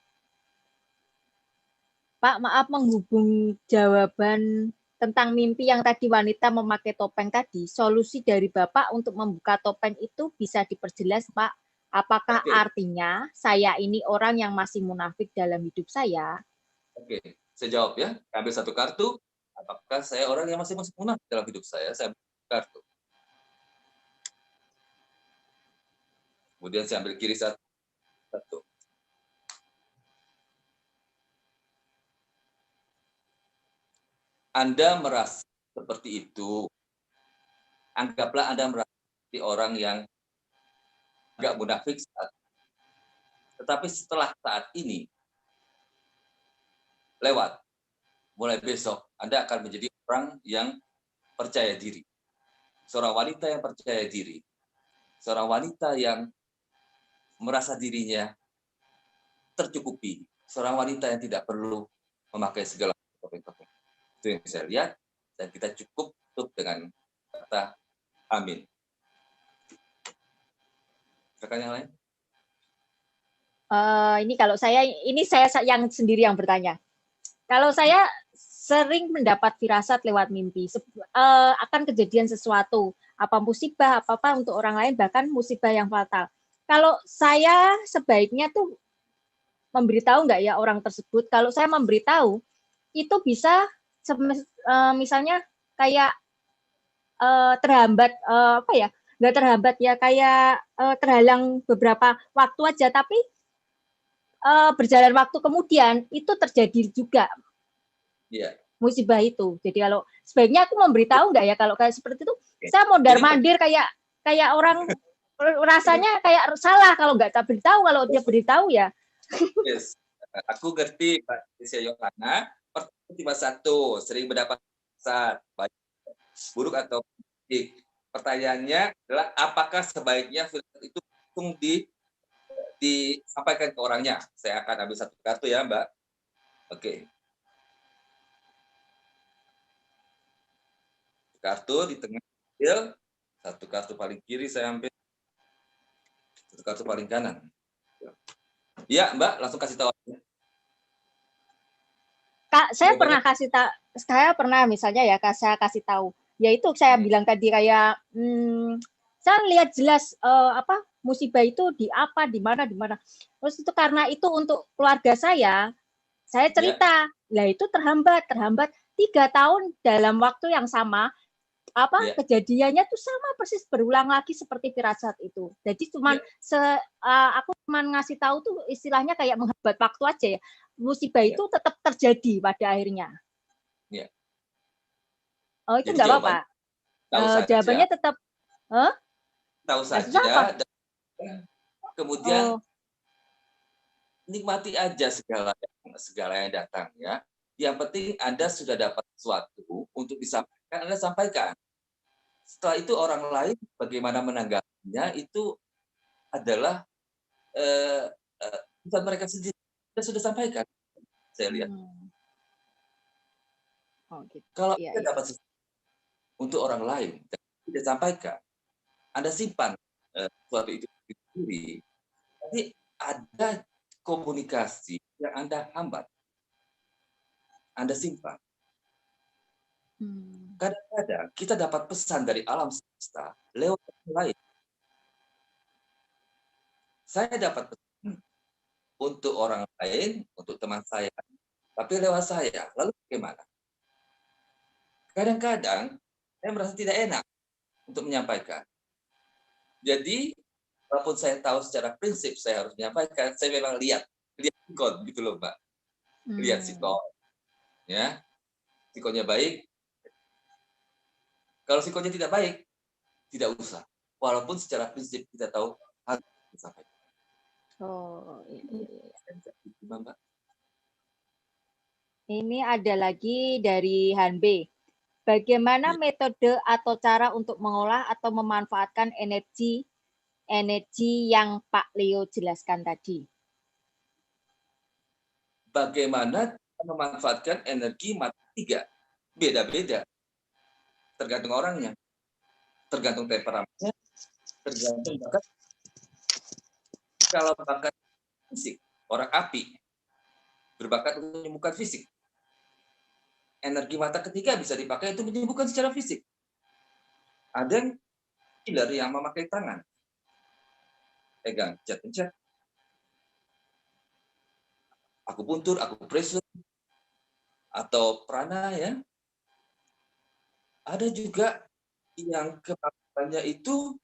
Pak, maaf menghubung jawaban tentang mimpi yang tadi wanita memakai topeng tadi. Solusi dari Bapak untuk membuka topeng itu bisa diperjelas, Pak. Apakah artinya saya ini orang yang masih munafik dalam hidup saya? Oke, saya jawab ya. Ambil satu kartu. Apakah saya orang yang masih munafik dalam hidup saya? Saya ambil kartu. Kemudian saya ambil kiri satu. Anda merasa seperti itu, anggaplah Anda merasa seperti orang yang nggak munafik saat. Tetapi setelah saat ini, lewat, mulai besok, Anda akan menjadi orang yang percaya diri. Seorang wanita yang percaya diri. Seorang wanita yang merasa dirinya tercukupi. Seorang wanita yang tidak perlu memakai segala topeng-topeng. Itu yang saya lihat, dan kita cukup tutup dengan kata amin. Rekan yang lain? Ini kalau saya yang sendiri yang bertanya. Kalau saya sering mendapat firasat lewat mimpi, akan kejadian sesuatu, apa musibah, apa untuk orang lain, bahkan musibah yang fatal. Kalau saya sebaiknya tuh memberitahu nggak ya orang tersebut? Kalau saya memberitahu, itu bisa misalnya kayak terhambat, nggak terhambat ya, kayak terhalang beberapa waktu aja, tapi berjalan waktu kemudian itu terjadi juga musibah itu. Jadi kalau sebaiknya aku memberitahu nggak ya kalau kayak seperti itu? Saya mondar-mandir kayak orang rasanya kayak salah kalau nggak beritahu. Kalau dia beritahu ya. Yes. Aku ngerti Pak Tisha Yohana. Pertanyaan cuma satu, sering mendapat saat baik buruk atau baik. Pertanyaannya adalah apakah sebaiknya firasat itu langsung disampaikan ke orangnya. Saya akan ambil satu kartu ya, Mbak. Oke. Kartu di tengah, satu kartu paling kiri saya ambil, satu kartu paling kanan. Ya, Mbak, langsung kasih tahu. Kak, saya pernah misalnya ya, saya kasih tahu. Yaitu saya bilang tadi kayak saya lihat jelas musibah itu di mana. Terus itu karena itu untuk keluarga saya cerita. Lah itu terhambat. 3 tahun dalam waktu yang sama, Ya. kejadiannya tuh sama persis berulang lagi seperti firasat itu. Jadi cuman aku cuman ngasih tahu tuh istilahnya kayak menghebat waktu aja ya. Musibah Ya. itu tetap terjadi pada akhirnya. Ya. Oh, itu Jadi enggak apa-apa. tahu saja, Jawabannya tetap tahu nggak susah apa? saja, dan kemudian Oh, nikmati aja segala yang datang ya. Yang penting Anda sudah dapat sesuatu untuk disampaikan, Anda sampaikan. Setelah itu orang lain bagaimana menanggapinya itu adalah urusan mereka sendiri. Kita sudah sampaikan, saya lihat. Oh gitu. Kalau Iya, kita iya. dapat sesuatu untuk orang lain dan tidak sampaikan, Anda simpan sesuatu itu sendiri, jadi ada komunikasi yang Anda hambat, Anda simpan. Kadang-kadang kita dapat pesan dari alam semesta lewat orang lain. Saya dapat pesan untuk orang lain, untuk teman saya, tapi lewat saya. Lalu bagaimana? Kadang-kadang saya merasa tidak enak untuk menyampaikan. Jadi, walaupun saya tahu secara prinsip saya harus menyampaikan, saya memang lihat sikon gitu loh, Mbak. Lihat sikon. Ya. Sikonnya baik. Kalau sikonnya tidak baik, tidak usah. Walaupun secara prinsip kita tahu harus disampaikan. Oh, iya. Mbak. Ini ada lagi dari Hanbe. Bagaimana metode atau cara untuk mengolah atau memanfaatkan energi yang Pak Leo jelaskan tadi? Bagaimana memanfaatkan energi mata tiga? Beda-beda. Tergantung orangnya. Tergantung temperamennya. Tergantung bakat. Kalau bakat fisik, orang api, berbakat untuk menyembuhkan fisik. Energi mata ketiga bisa dipakai untuk menyembuhkan secara fisik. Ada yang healer yang memakai tangan. Pegang, pencet. Aku puntur, aku pressure, atau prana ya. Ada juga yang kepakarannya itu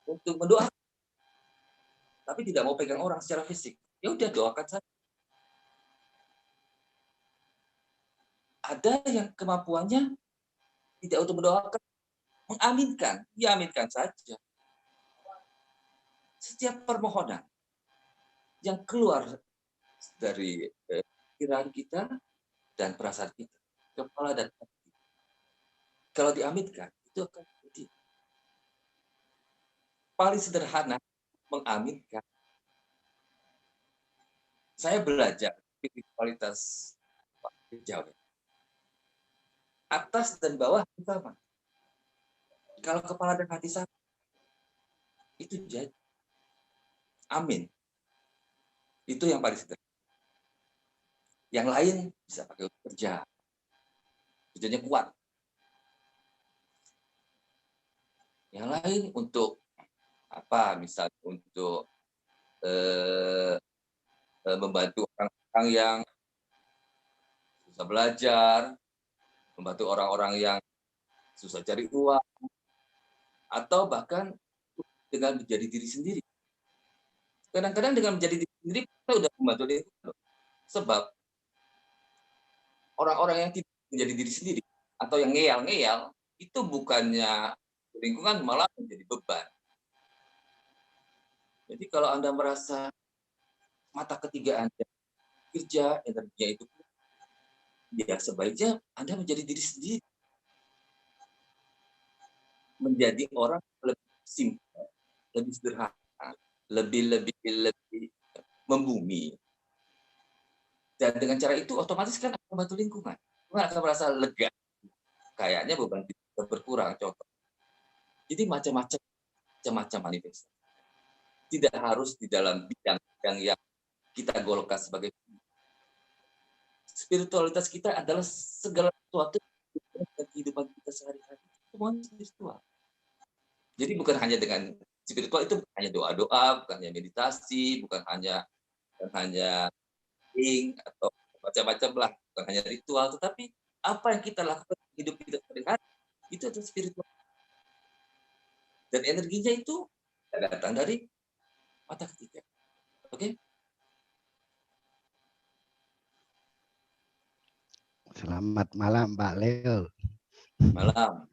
untuk mendoakan, tapi tidak mau pegang orang secara fisik. Ya udah doakan saja. Ada yang kemampuannya tidak untuk mendoakan, mengaminkan, diaminkan saja. Setiap permohonan yang keluar dari pikiran kita dan perasaan kita, kepala dan hati, kalau diaminkan, itu akan jadi. Paling sederhana, mengaminkan. Saya belajar spiritualitas Jawa. Atas dan bawah sama. Kalau kepala dan hati sama, itu jadi. Amin. Itu yang paling sederhana. Yang lain bisa pakai untuk kerja. Kerjanya kuat. Yang lain untuk apa? Misalnya untuk membantu orang-orang yang susah belajar, membantu orang-orang yang susah cari uang, atau bahkan dengan menjadi diri sendiri. Kadang-kadang dengan menjadi diri sendiri, kita udah membantu lingkungan. Sebab orang-orang yang tidak menjadi diri sendiri, atau yang ngeyel-ngeyel, itu bukannya lingkungan, malah menjadi beban. Jadi kalau Anda merasa mata ketiga Anda kerja, energinya itu, ya sebaiknya Anda menjadi diri sendiri. Menjadi orang lebih simpel, lebih sederhana, lebih membumi. Dan dengan cara itu otomatis kan akan membantu lingkungan. Lingkungan akan merasa lega. Kayaknya beban kita berkurang, contoh. Jadi macam-macam manifestasi. Tidak harus di dalam bidang yang kita golongkan sebagai spiritualitas kita adalah segala sesuatu dalam kehidupan kita sehari-hari. Semuanya spiritual. Jadi bukan hanya dengan spiritual itu bukan hanya doa-doa, bukan hanya meditasi, bukan hanya healing atau macam-macam lah, bukan hanya ritual, tetapi apa yang kita lakukan di hidup kita sehari-hari itu adalah spiritual. Dan energinya itu datang dari mata ketiga. Oke? Selamat malam Pak Leo. Malam.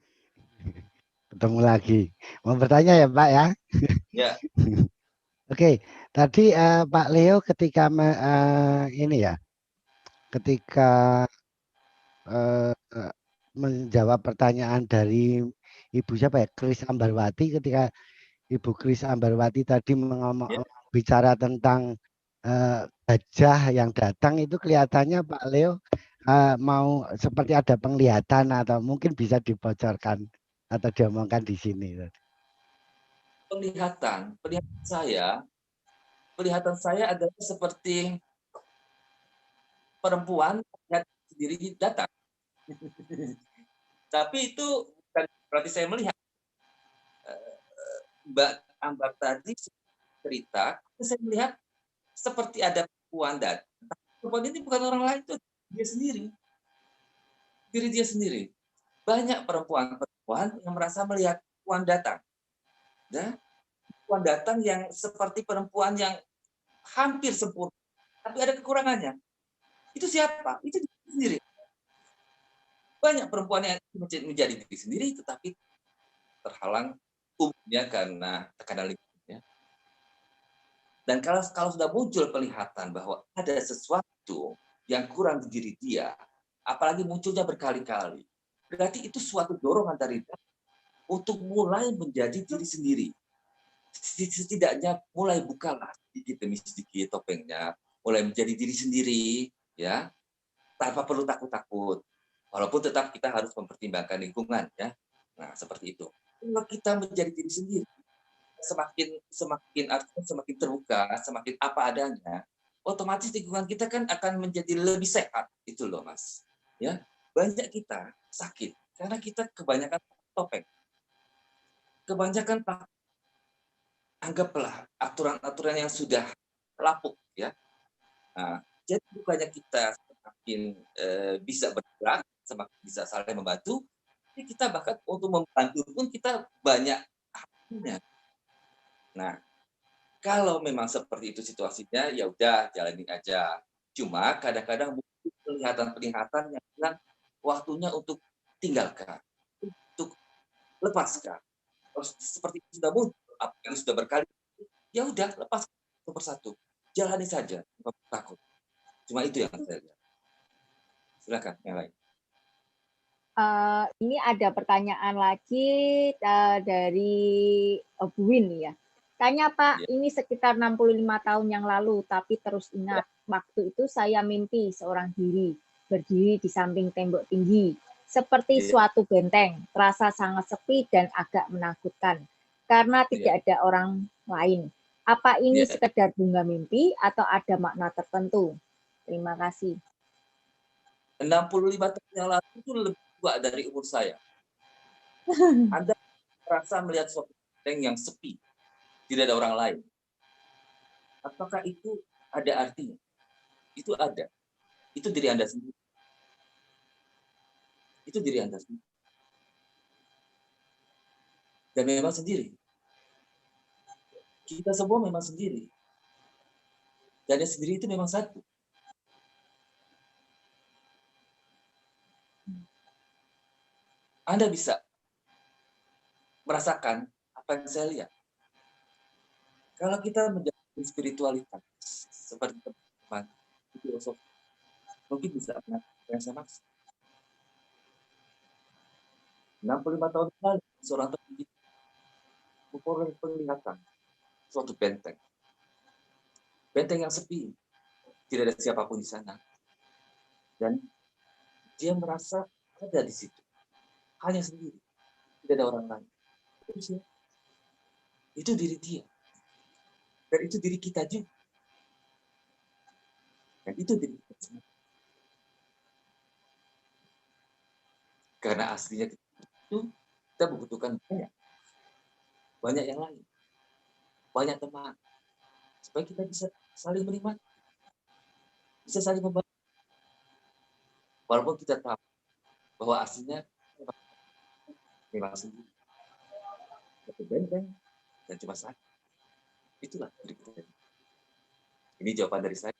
Ketemu lagi. Mau bertanya ya Pak ya? Ya. Oke, tadi Pak Leo ketika ini ya, ketika menjawab pertanyaan dari Ibu siapa ya, Kris Ambarwati, ketika Ibu Kris Ambarwati tadi bicara tentang gajah yang datang, itu kelihatannya Pak Leo mau seperti ada penglihatan, atau mungkin bisa dibocorkan atau diomongkan di sini. Penglihatan saya adalah seperti perempuan lihat sendiri datang. Tapi itu bukan berarti saya melihat. Mbak Ambar tadi cerita, saya melihat seperti ada perempuan datang. Perempuan ini bukan orang lain, itu dia sendiri. Diri dia sendiri. Banyak perempuan-perempuan yang merasa melihat perempuan datang. Ya, perempuan datang yang seperti perempuan yang hampir sempurna, tapi ada kekurangannya. Itu siapa? Itu diri sendiri. Banyak perempuan yang menjadi diri sendiri, tetapi terhalang umumnya karena tekanan lingkungannya. Dan kalau sudah muncul kelihatan bahwa ada sesuatu yang kurang di diri dia, apalagi munculnya berkali-kali, berarti itu suatu dorongan dari dia untuk mulai menjadi diri sendiri. Setidaknya mulai bukalah sedikit demi sedikit topengnya, mulai menjadi diri sendiri, ya, tanpa perlu takut-takut. Walaupun tetap kita harus mempertimbangkan lingkungan, ya. Nah, seperti itu. Kalau kita menjadi diri sendiri, semakin terbuka, semakin apa adanya, otomatis lingkungan kita kan akan menjadi lebih sehat. Itu loh, Mas. Ya, banyak kita sakit karena kita kebanyakan topeng. Kebanyakan anggaplah aturan-aturan yang sudah lapuk, ya. Nah, jadi bukannya kita semakin bisa bergerak, semakin bisa saling membantu, tapi kita bahkan untuk membantu pun kita banyak haknya. Nah, kalau memang seperti itu situasinya, ya udah jalani aja. Cuma kadang-kadang muncul penglihatan-penglihatan yang bilang waktunya untuk tinggalkan, untuk lepaskan. Terus seperti itu sudah muncul, apa yang sudah berkali, ya udah lepas satu persatu, jalani saja, tanpa takut. Cuma itu yang saya lihat. Silakan yang lain. Ini ada pertanyaan lagi dari Bu Win ya. Tanya Pak, ini sekitar 65 tahun yang lalu, tapi terus ingat, waktu itu saya mimpi seorang diri, berdiri di samping tembok tinggi, seperti suatu benteng, terasa sangat sepi dan agak menakutkan, karena tidak ada orang lain. Apa ini sekedar bunga mimpi atau ada makna tertentu? Terima kasih. 65 tahun yang lalu itu lebih tua dari umur saya. Anda merasa melihat suatu benteng yang sepi, tidak ada orang lain. Apakah itu ada artinya? Itu ada. Itu diri Anda sendiri. Itu diri Anda sendiri. Dan memang sendiri. Kita semua memang sendiri. Dan yang sendiri itu memang satu. Anda bisa merasakan apa yang saya lihat. Kalau kita menjalani spiritualitas seperti teman filosofi, mungkin bisa yang saya maksud. 65 tahun lalu, seorang teman memperoleh penglihatan suatu benteng. Benteng yang sepi, tidak ada siapapun di sana. Dan dia merasa ada di situ. Hanya sendiri, tidak ada orang lain. Itu diri dia. Dan itu diri kita juga. Dan itu diri kita semua. Karena aslinya itu kita membutuhkan banyak yang lain, banyak teman, supaya kita bisa saling menikmati, bisa saling membantu. walaupun kita tahu bahwa aslinya memang sendiri, satu benteng dan cuma sakit. Itulah diri kita. Ini jawaban dari saya.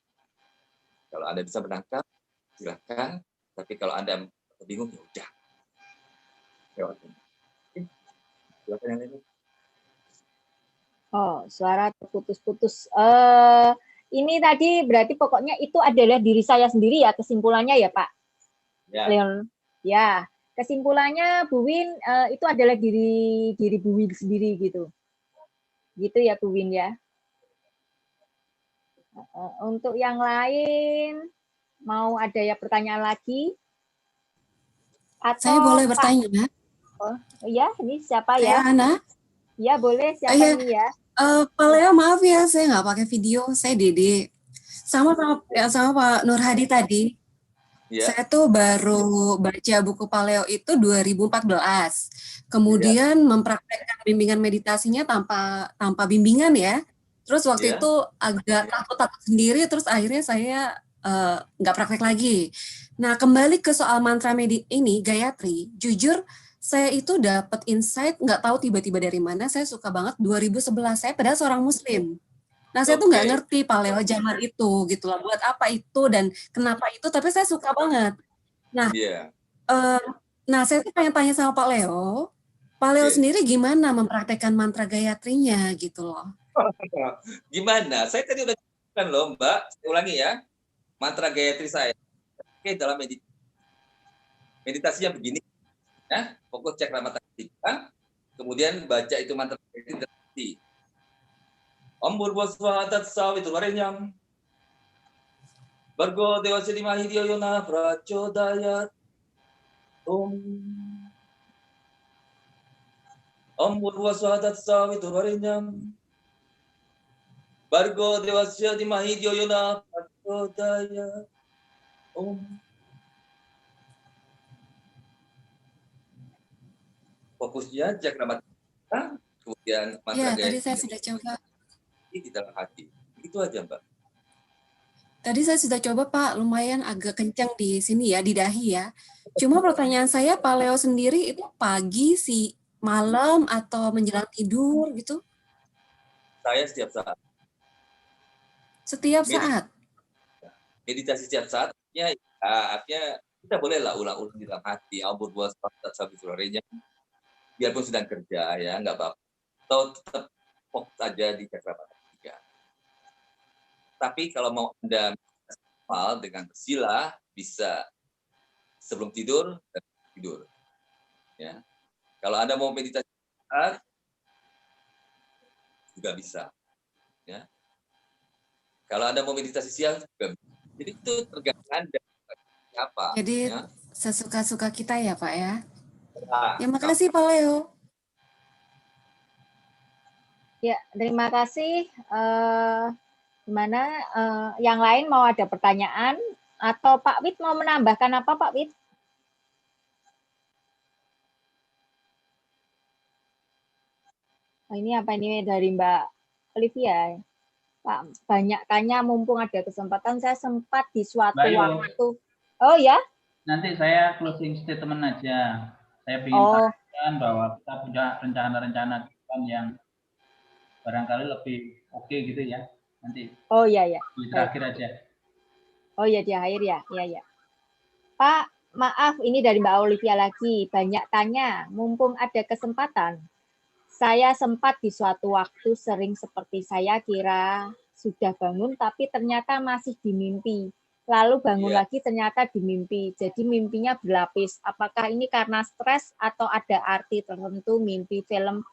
Kalau Anda bisa menangkap, silakan. Tapi kalau Anda bingung, ya udah. Lewatkan. Oke, silakan yang lain. Oh, suara terputus-putus. Ini tadi berarti pokoknya itu adalah diri saya sendiri ya, kesimpulannya ya Pak Ya. Leon. Ya, kesimpulannya Bu Win itu adalah diri Bu Win sendiri gitu. Gitu ya Bu Win ya. Untuk yang lain, mau ada ya pertanyaan lagi? Atau Saya boleh Pak? bertanya? Oh ya, ini siapa Saya ya? Ana. Ya boleh, siapa Iya. ini ya? Pak Leo, maaf ya, saya nggak pakai video. Saya Dede. Sama Pak Nur Hadi tadi. Ya. Saya tuh baru baca buku Pak Leo itu 2014. Kemudian mempraktekkan bimbingan meditasinya tanpa bimbingan ya. Terus waktu Ya. itu agak takut-takut sendiri, terus akhirnya saya nggak praktek lagi. Nah, kembali ke soal mantra ini, Gayatri, jujur saya itu dapat insight, nggak tahu tiba-tiba dari mana, saya suka banget 2011, saya padahal seorang muslim. Nah, saya tuh nggak ngerti Paleo zaman itu, gitu loh, buat apa itu dan kenapa itu, tapi saya suka banget. Nah, nah saya tuh pengen tanya sama Pak Leo sendiri gimana mempraktekkan mantra Gayatrinya, gitu loh. Gimana? Saya tadi udah jelaskan loh, Mbak. Saya ulangi ya. Mantra Gayatri saya. Oke, dalam meditasinya begini. Ya, fokus cakra mata kita. Kemudian baca itu mantra Gayatri. Om Bhurbhuvasvaha Tatsaviturvarenyam. Bargo Devasya Dhimahi Dhiyo Yona Prachodayat. Om Bhurbhuvasvaha Tatsaviturvarenyam. Bargo Devasya Dhimahi Dhiyo Yona Prachodayat. Fokusnya cakra mata kita, kemudian mantra Iya, tadi saya sudah coba. Di dalam hati. Begitu aja, Mbak. Tadi saya sudah coba, Pak. Lumayan agak kencang di sini ya, di dahi ya. Cuma pertanyaan saya, Pak Leo sendiri itu pagi, malam, atau menjelang tidur gitu? Saya setiap saat. Setiap saat? Meditasi setiap saat, artinya kita bolehlah ulang-ulang di dalam hati. Ampun buat sampai suaranya. Biarpun sedang kerja, ya, nggak apa-apa. Atau tetap fokus saja di cakra mata tiga. Tapi kalau mau Anda hafal dengan bersila, bisa sebelum tidur dan tidur. Ya. Kalau Anda mau meditasi juga bisa. Ya. Kalau Anda mau meditasi siang juga bisa. Jadi itu tergantung Anda apa. Jadi ya. sesuka-suka kita ya, Pak ya. Nah, Terima kasih, Pak Leo. Ya, terima kasih. Gimana? Yang lain mau ada pertanyaan atau Pak Wid mau menambahkan apa, Pak Wid? Ini apa ini dari Mbak Olivia? Pak, banyak tanya mumpung ada kesempatan. Saya sempat di suatu waktu. Oh ya? Nanti saya closing statement aja. Saya ingin sampaikan bahwa kita punya rencana-rencana yang barangkali lebih oke gitu ya. Nanti. Oh iya ya. Di terakhir aja. Oh iya di akhir ya. Iya ya. Pak, maaf ini dari Mbak Olivia lagi. Banyak tanya. Mumpung ada kesempatan. Saya sempat di suatu waktu sering seperti saya kira sudah bangun tapi ternyata masih di mimpi. Lalu bangun lagi ternyata di mimpi. Jadi mimpinya berlapis. Apakah ini karena stres atau ada arti tertentu mimpi film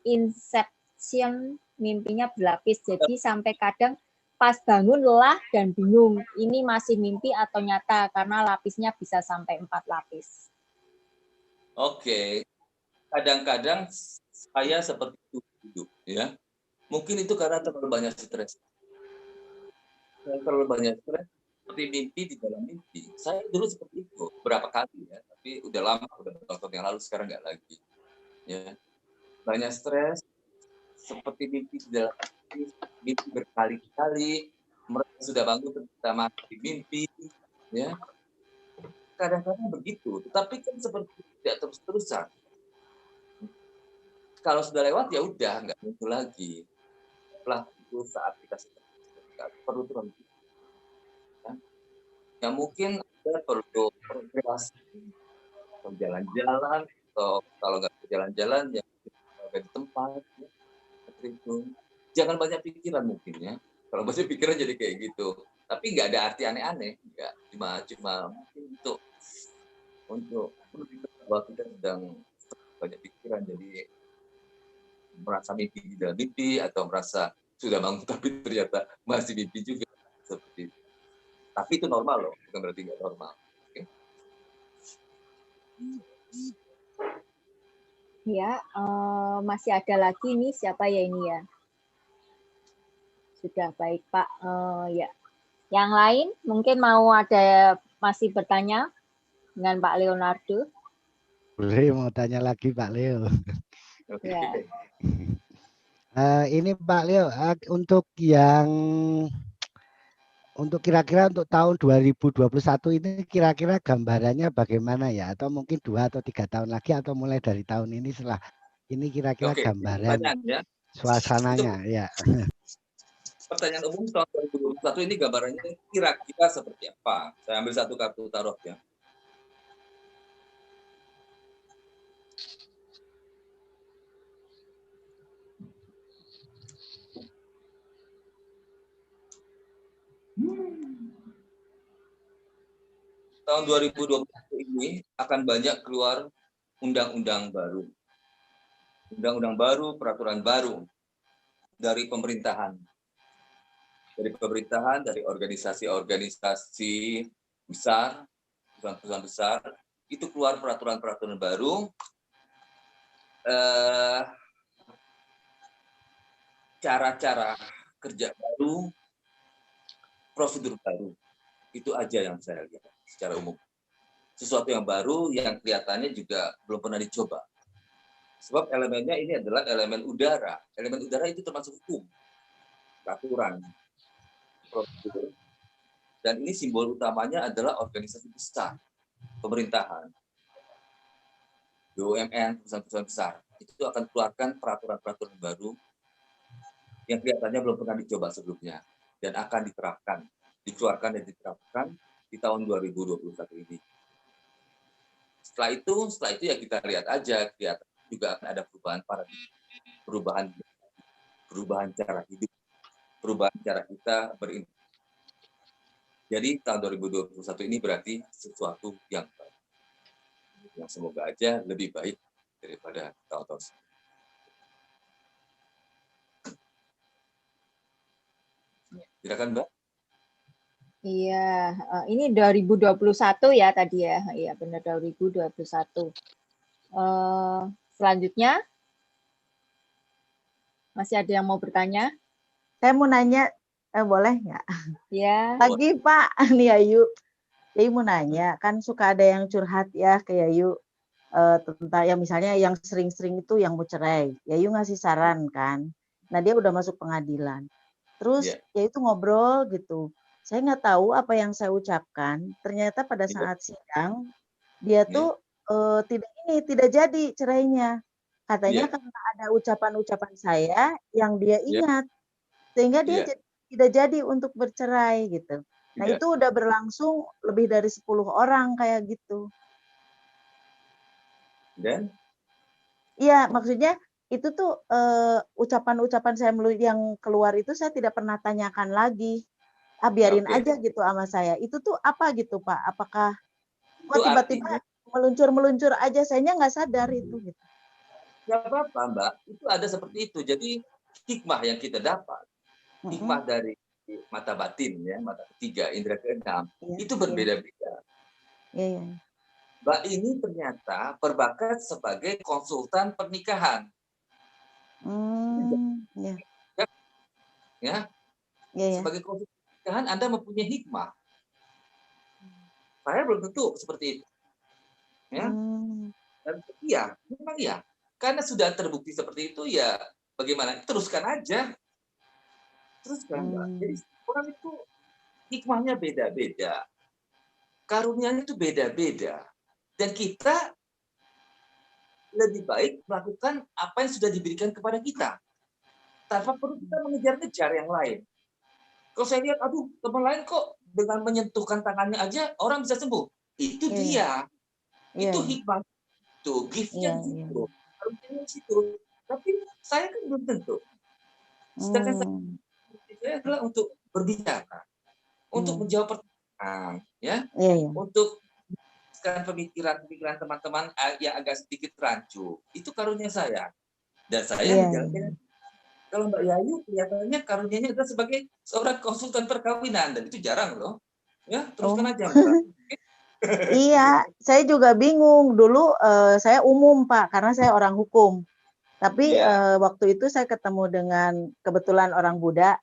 Inception mimpinya berlapis. Jadi sampai kadang pas bangun lelah dan bingung. Ini masih mimpi atau nyata karena lapisnya bisa sampai 4 lapis. Oke. Kadang-kadang saya seperti itu hidup, ya. Mungkin itu karena terlalu banyak stres. Terlalu banyak stres. Seperti mimpi di dalam mimpi. Saya dulu seperti itu berapa kali ya, tapi udah lama, udah tahun yang lalu, sekarang nggak lagi. Ya, banyak stres, seperti mimpi di dalam mimpi berkali-kali, mereka sudah bangun ternyata mati mimpi, ya. kadang-kadang begitu. Tetapi kan seperti tidak terus-terusan. Kalau sudah lewat ya udah nggak muncul lagi. Setelah itu saat kita perlu terus. Ya mungkin ada perlu rekreasi, atau jalan-jalan, atau kalau nggak jalan-jalan ya di tempat. Ya, seperti itu. Jangan banyak pikiran mungkin ya. Kalau banyak pikiran jadi kayak gitu. Tapi nggak ada arti aneh-aneh, nggak cuma mungkin untuk bahwa kita sedang banyak pikiran, jadi merasa mimpi di dalam mimpi atau merasa sudah bangun tapi ternyata masih mimpi juga seperti itu. Tapi itu normal loh, bukan berarti nggak normal. Okay? Ya, masih ada lagi nih, siapa ya ini ya? Sudah baik Pak. Ya, yang lain mungkin mau ada masih bertanya dengan Pak Leonardo. Boleh mau tanya lagi Pak Leo. Ya. Ini Pak Leo, untuk yang untuk kira-kira untuk tahun 2021 ini kira-kira gambarannya bagaimana ya? Atau mungkin 2 atau 3 tahun lagi atau mulai dari tahun ini setelah ini kira-kira gambaran suasananya ya. Pertanyaan umum tahun 2021 ini gambarannya kira-kira seperti apa? Saya ambil satu kartu tarot ya. Tahun 2021 ini akan banyak keluar undang-undang baru. Undang-undang baru, peraturan baru dari pemerintahan. Dari organisasi-organisasi besar, perusahaan-perusahaan besar, itu keluar peraturan-peraturan baru, cara-cara kerja baru, prosedur baru. Itu aja yang saya lihat secara umum. Sesuatu yang baru yang kelihatannya juga belum pernah dicoba. Sebab elemennya ini adalah elemen udara. Elemen udara itu termasuk hukum, peraturan, prosedur. Dan ini simbol utamanya adalah organisasi besar, pemerintahan, BUMN, perusahaan-perusahaan besar. Itu akan keluarkan peraturan-peraturan baru yang kelihatannya belum pernah dicoba sebelumnya dan akan dikeluarkan dan diterapkan di tahun 2021 ini. Setelah itu ya kita lihat aja, juga akan ada perubahan cara hidup, perubahan cara kita berintegrasi. Jadi tahun 2021 ini berarti sesuatu yang baik, yang semoga aja lebih baik daripada tahun-tahun sebelumnya. Silakan Mbak. Iya, ini 2021 ya tadi ya. Iya benar 2021. Selanjutnya masih ada yang mau bertanya? Saya mau nanya, boleh nggak? Ya. Pagi Pak, nih Ayu. Jadi mau nanya, kan suka ada yang curhat ya ke Yayu tentang yang misalnya yang sering-sering itu yang mau cerai. Yayu ngasih saran kan. Nah dia udah masuk pengadilan. Terus ya itu ngobrol gitu. Saya nggak tahu apa yang saya ucapkan. Ternyata pada saat sidang dia tuh tidak jadi cerainya. Katanya karena ada ucapan-ucapan saya yang dia ingat, sehingga dia tidak jadi untuk bercerai gitu. Nah itu udah berlangsung lebih dari 10 orang kayak gitu. Dan? Iya maksudnya itu tuh ucapan-ucapan saya yang keluar itu saya tidak pernah tanyakan lagi. Biarin aja gitu sama saya. Itu tuh apa gitu Pak? Apakah tiba-tiba meluncur aja, sayanya nggak sadar itu gitu. Nggak apa-apa Mbak, itu ada seperti itu. Jadi hikmah yang kita dapat, hikmah dari mata batin ya, mata ketiga, indera keenam, itu berbeda-beda. Mbak ini ternyata berbakat sebagai konsultan pernikahan. Sebagai konsultan pernikahan Anda mempunyai hikmah. Saya belum tentu seperti itu. Ya. Dan memang iya. Karena sudah terbukti seperti itu ya bagaimana? Teruskan aja. Teruskan Mbak. Jadi orang itu hikmahnya beda-beda. karunia-Nya itu beda-beda. Dan kita lebih baik melakukan apa yang sudah diberikan kepada kita. Tanpa perlu kita mengejar-ngejar yang lain. Kalau saya lihat, aduh, teman lain kok dengan menyentuhkan tangannya aja orang bisa sembuh. Itu dia. Itu hikmah. Itu gift-nya di situ. Karunia-Nya di situ. Tapi saya kan belum tentu. Sedangkan saya adalah untuk berbicara, untuk menjawab pertanyaan, ya, untuk pemikiran-pemikiran teman-teman yang agak sedikit rancu. Itu karunia saya. Dan saya menjalankan. Kalau Mbak Yayu kelihatannya karunianya adalah sebagai seorang konsultan perkawinan, dan itu jarang loh. Ya, teruskan aja Mbak. Iya, saya juga bingung. Dulu saya umum Pak, karena saya orang hukum. Tapi waktu itu saya ketemu dengan kebetulan orang Buddha,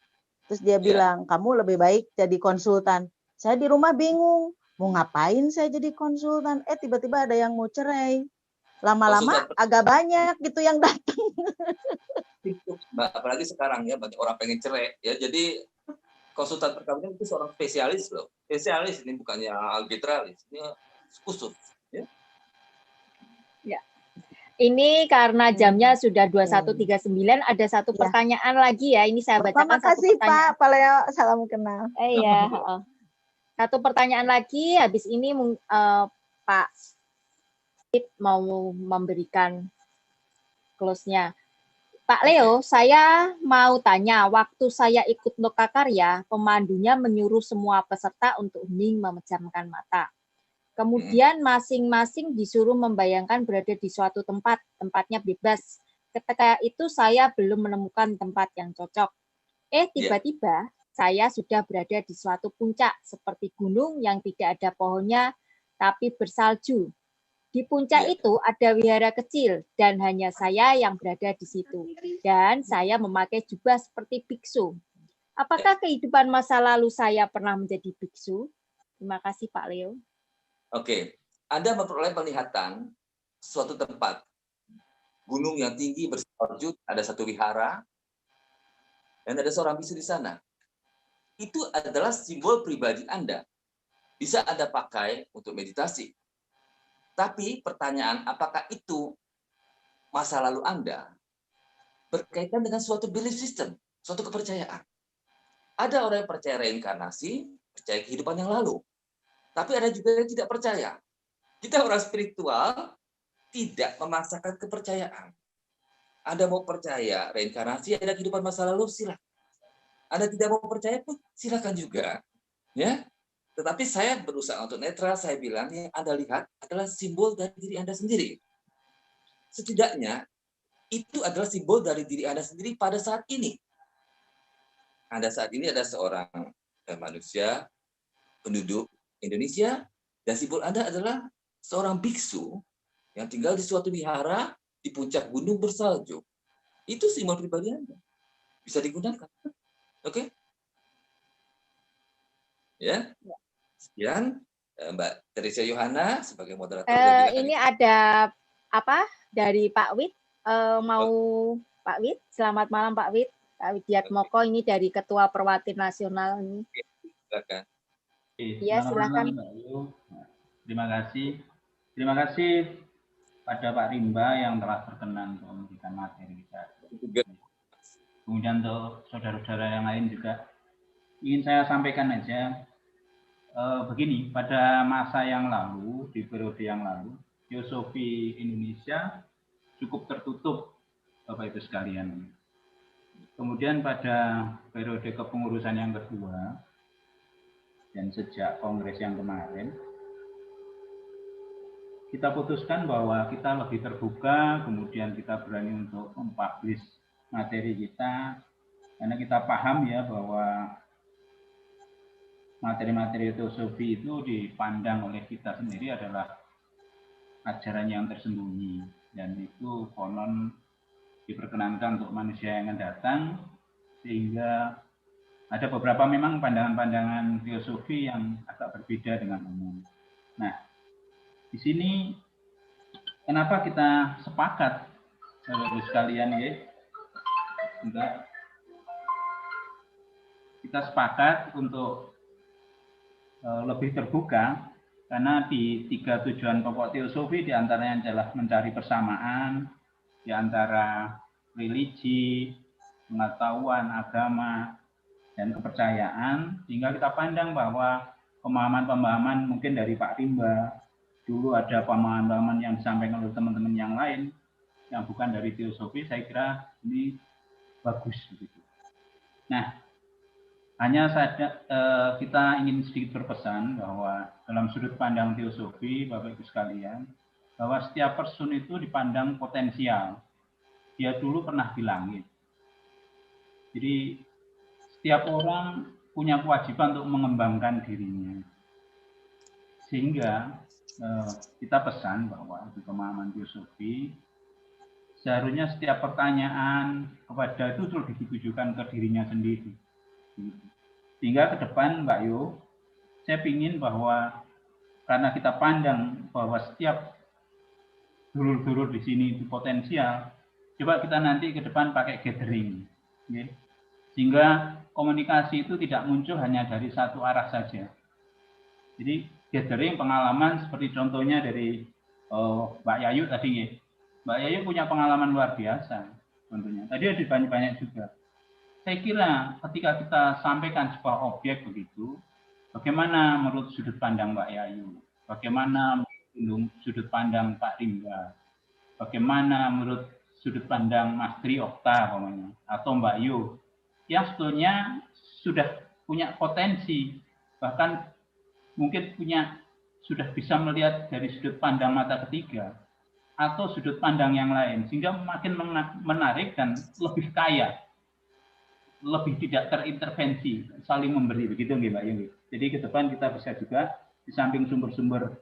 terus dia bilang, kamu lebih baik jadi konsultan. Saya di rumah bingung, mau ngapain saya jadi konsultan? Tiba-tiba ada yang mau cerai. Lama-lama agak banyak gitu yang datang. Apalagi sekarang ya, banyak orang pengen cerai. Ya, jadi konsultan perkawinan itu seorang spesialis loh. Spesialis ini bukannya arbitralis, ini khusus. Ya. Ini karena jamnya sudah 21.39, ada satu pertanyaan lagi ya. Ini saya bacakan satu pertanyaan. Pak Leo, salam kenal. Iya, satu pertanyaan lagi. Habis ini Pak mau memberikan close-nya. Pak Leo, saya mau tanya, waktu saya ikut Lokakarya, pemandunya menyuruh semua peserta untuk hening memejamkan mata. Kemudian masing-masing disuruh membayangkan berada di suatu tempat, tempatnya bebas. Ketika itu saya belum menemukan tempat yang cocok. Tiba-tiba saya sudah berada di suatu puncak, seperti gunung yang tidak ada pohonnya, tapi bersalju. Di puncak itu ada wihara kecil, dan hanya saya yang berada di situ. Dan saya memakai jubah seperti biksu. Apakah kehidupan masa lalu saya pernah menjadi biksu? Terima kasih Pak Leo. Oke, Anda memperoleh penglihatan suatu tempat, gunung yang tinggi bersalju, ada satu wihara, dan ada seorang bisu di sana. Itu adalah simbol pribadi Anda. Bisa Anda pakai untuk meditasi. Tapi pertanyaan, apakah itu masa lalu Anda berkaitan dengan suatu belief system, suatu kepercayaan? Ada orang yang percaya reinkarnasi, percaya kehidupan yang lalu. Tapi ada juga yang tidak percaya. Kita orang spiritual tidak memaksakan kepercayaan. Anda mau percaya reinkarnasi, ada kehidupan masa lalu, silakan. Anda tidak mau percaya pun silakan juga. Ya. Tetapi saya berusaha untuk netral, saya bilang yang Anda lihat adalah simbol dari diri Anda sendiri. Setidaknya itu adalah simbol dari diri Anda sendiri pada saat ini. Anda saat ini ada seorang manusia, penduduk Indonesia, dan simbol Anda adalah seorang biksu yang tinggal di suatu wihara di puncak gunung bersalju. Itu simbol pribadi Anda. Bisa digunakan. Oke? Ya. Sekian Mbak Teresa Yohana sebagai moderator. Ini ada apa dari Pak Wid? Mau Pak Wid? Selamat malam Pak Wid. Pak Widiatmoko ini dari Ketua Perwatir Nasional ini. Silakan. Iya, silakan. Terima kasih. Terima kasih pada Pak Rimba yang telah berkenan untuk memberikan materi kita. Kemudian untuk saudara-saudara yang lain juga ingin saya sampaikan aja begini, pada masa yang lalu, di periode yang lalu, filosofi Indonesia cukup tertutup, Bapak Ibu sekalian. Kemudian pada periode kepengurusan yang kedua, dan sejak kongres yang kemarin, kita putuskan bahwa kita lebih terbuka, kemudian kita berani untuk mempublish materi kita, karena kita paham ya bahwa materi-materi filosofi itu dipandang oleh kita sendiri adalah ajaran yang tersembunyi, dan itu konon diperkenankan untuk manusia yang akan datang, sehingga ada beberapa memang pandangan-pandangan filosofi yang agak berbeda dengan umum. Nah, di sini kenapa kita sepakat, Bapak-Ibu sekalian ya, kita sepakat untuk lebih terbuka, Karena di 3 tujuan pokok teosofi diantaranya adalah mencari persamaan di antara religi, pengetahuan, agama, dan kepercayaan, sehingga kita pandang bahwa pemahaman-pemahaman mungkin dari Pak Rimba, dulu ada pemahaman-pemahaman yang disampaikan oleh teman-teman yang lain, yang bukan dari teosofi, saya kira ini bagus. Begitu. Nah, hanya saja kita ingin sedikit berpesan bahwa dalam sudut pandang teosofi, Bapak Ibu sekalian, bahwa setiap person itu dipandang potensial. Dia dulu pernah di langit. Jadi setiap orang punya kewajiban untuk mengembangkan dirinya. Sehingga kita pesan bahwa di pemahaman teosofi, seharusnya setiap pertanyaan kepada itu sudah ditujukan ke dirinya sendiri. Sehingga ke depan Mbak Yo, saya ingin bahwa karena kita pandang bahwa setiap dulur-dulur di sini itu potensial, coba kita nanti ke depan pakai gathering. Okay? Sehingga komunikasi itu tidak muncul hanya dari satu arah saja. Jadi gathering pengalaman seperti contohnya dari Mbak Yayu tadi ya. Mbak Yayu punya pengalaman luar biasa tentunya. Tadi ada banyak-banyak juga. Saya kira ketika kita sampaikan sebuah objek begitu, bagaimana menurut sudut pandang Mbak Yayu? Bagaimana menurut sudut pandang Pak Rimba? Bagaimana menurut sudut pandang Mas Tri Okta atau Mbak Yu? Yang sebetulnya sudah punya potensi, bahkan mungkin sudah bisa melihat dari sudut pandang mata ketiga atau sudut pandang yang lain, sehingga makin menarik dan lebih kaya, lebih tidak terintervensi, saling memberi, begitu Mbak Yu. Jadi ke depan kita bisa juga di samping sumber-sumber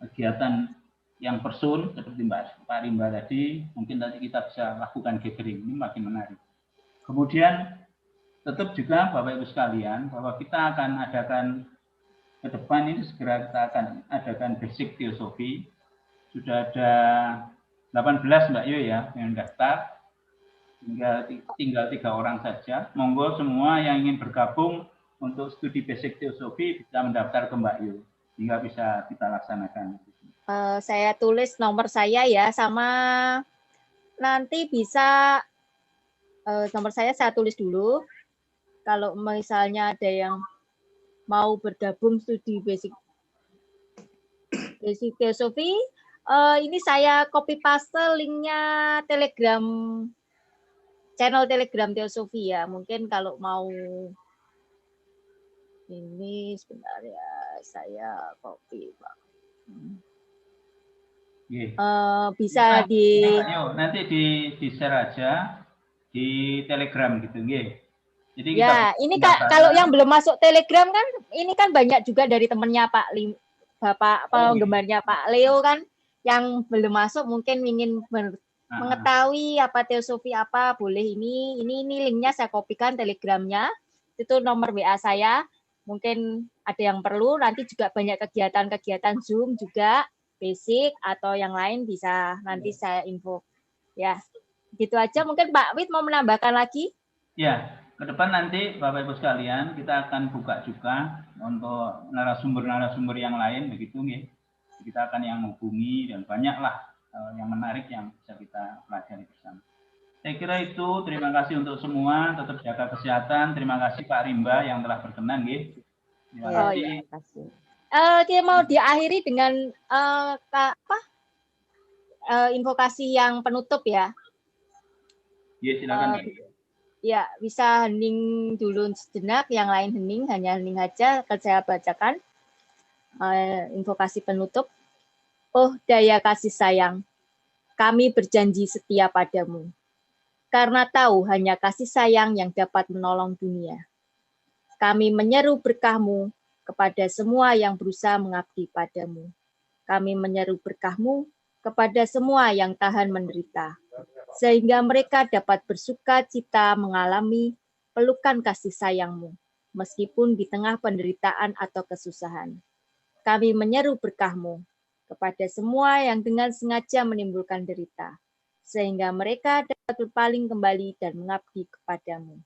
kegiatan yang person seperti Pak Rimba tadi, mungkin nanti kita bisa lakukan gathering, ini makin menarik. Kemudian tetap juga Bapak Ibu sekalian bahwa kita akan adakan ke depan ini segera kita akan adakan basic teosofi. Sudah ada 18 Mbak Yu ya yang daftar. Tinggal 3 orang saja. Monggo semua yang ingin bergabung untuk studi basic teosofi bisa mendaftar ke Mbak Yu hingga bisa kita laksanakan. Saya tulis nomor saya ya, sama nanti bisa nomor saya tulis dulu. Kalau misalnya ada yang mau bergabung studi basic teosofi, ini saya copy paste linknya Telegram, channel Telegram teosofi ya. Mungkin kalau mau ini sebentar ya, saya copy Pak. Bisa di nanti di share aja di Telegram gitu, nggih. Jadi ya, ini kalau yang belum masuk Telegram kan, ini kan banyak juga dari temennya Bapak penggemarnya Pak Leo kan, yang belum masuk mungkin ingin mengetahui apa teosofi apa, boleh ini linknya saya kopikan Telegramnya, itu nomor WA saya, mungkin ada yang perlu, nanti juga banyak kegiatan-kegiatan Zoom juga, basic atau yang lain bisa nanti saya info. Ya, gitu aja. Mungkin Pak Wid mau menambahkan lagi? Ya. Ke depan nanti Bapak Ibu sekalian kita akan buka juga untuk narasumber-narasumber yang lain begitu nih. Kita akan yang menghubungi dan banyaklah yang menarik yang bisa kita pelajari bersama. Saya kira itu, terima kasih untuk semua, tetap jaga kesehatan. Terima kasih Pak Rimba yang telah berkenan nggih. Terima kasih. Dia mau diakhiri dengan invokasi yang penutup ya. Iya, silakan. Ya, bisa hening dulu sejenak, yang lain hening, hanya hening aja. Akan saya bacakan invokasi penutup. Oh daya kasih sayang, kami berjanji setia padamu. Karena tahu hanya kasih sayang yang dapat menolong dunia. Kami menyeru berkah-Mu kepada semua yang berusaha mengabdi padamu. Kami menyeru berkah-Mu kepada semua yang tahan menderita, sehingga mereka dapat bersuka cita mengalami pelukan kasih sayang-Mu, meskipun di tengah penderitaan atau kesusahan. Kami menyeru berkah-Mu kepada semua yang dengan sengaja menimbulkan derita, sehingga mereka dapat berpaling kembali dan mengabdi kepadamu.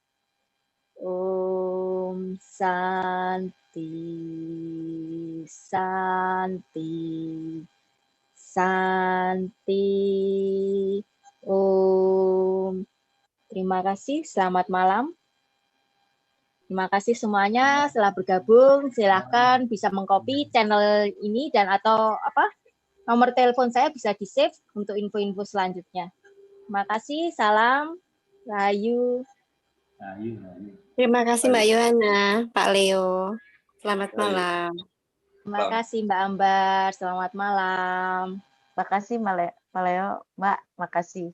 Om Santi. Santi. Santi. Om. Terima kasih. Selamat malam. Terima kasih semuanya setelah bergabung. Silahkan bisa mengcopy channel ini dan atau nomor telepon saya bisa di-save untuk info-info selanjutnya. Terima kasih. Salam. Rahayu. Terima kasih Mbak Yohana, Pak Leo. Selamat malam. Terima kasih Mbak Ambar. Selamat malam. Makasih Pak Leo, Mbak. Makasih.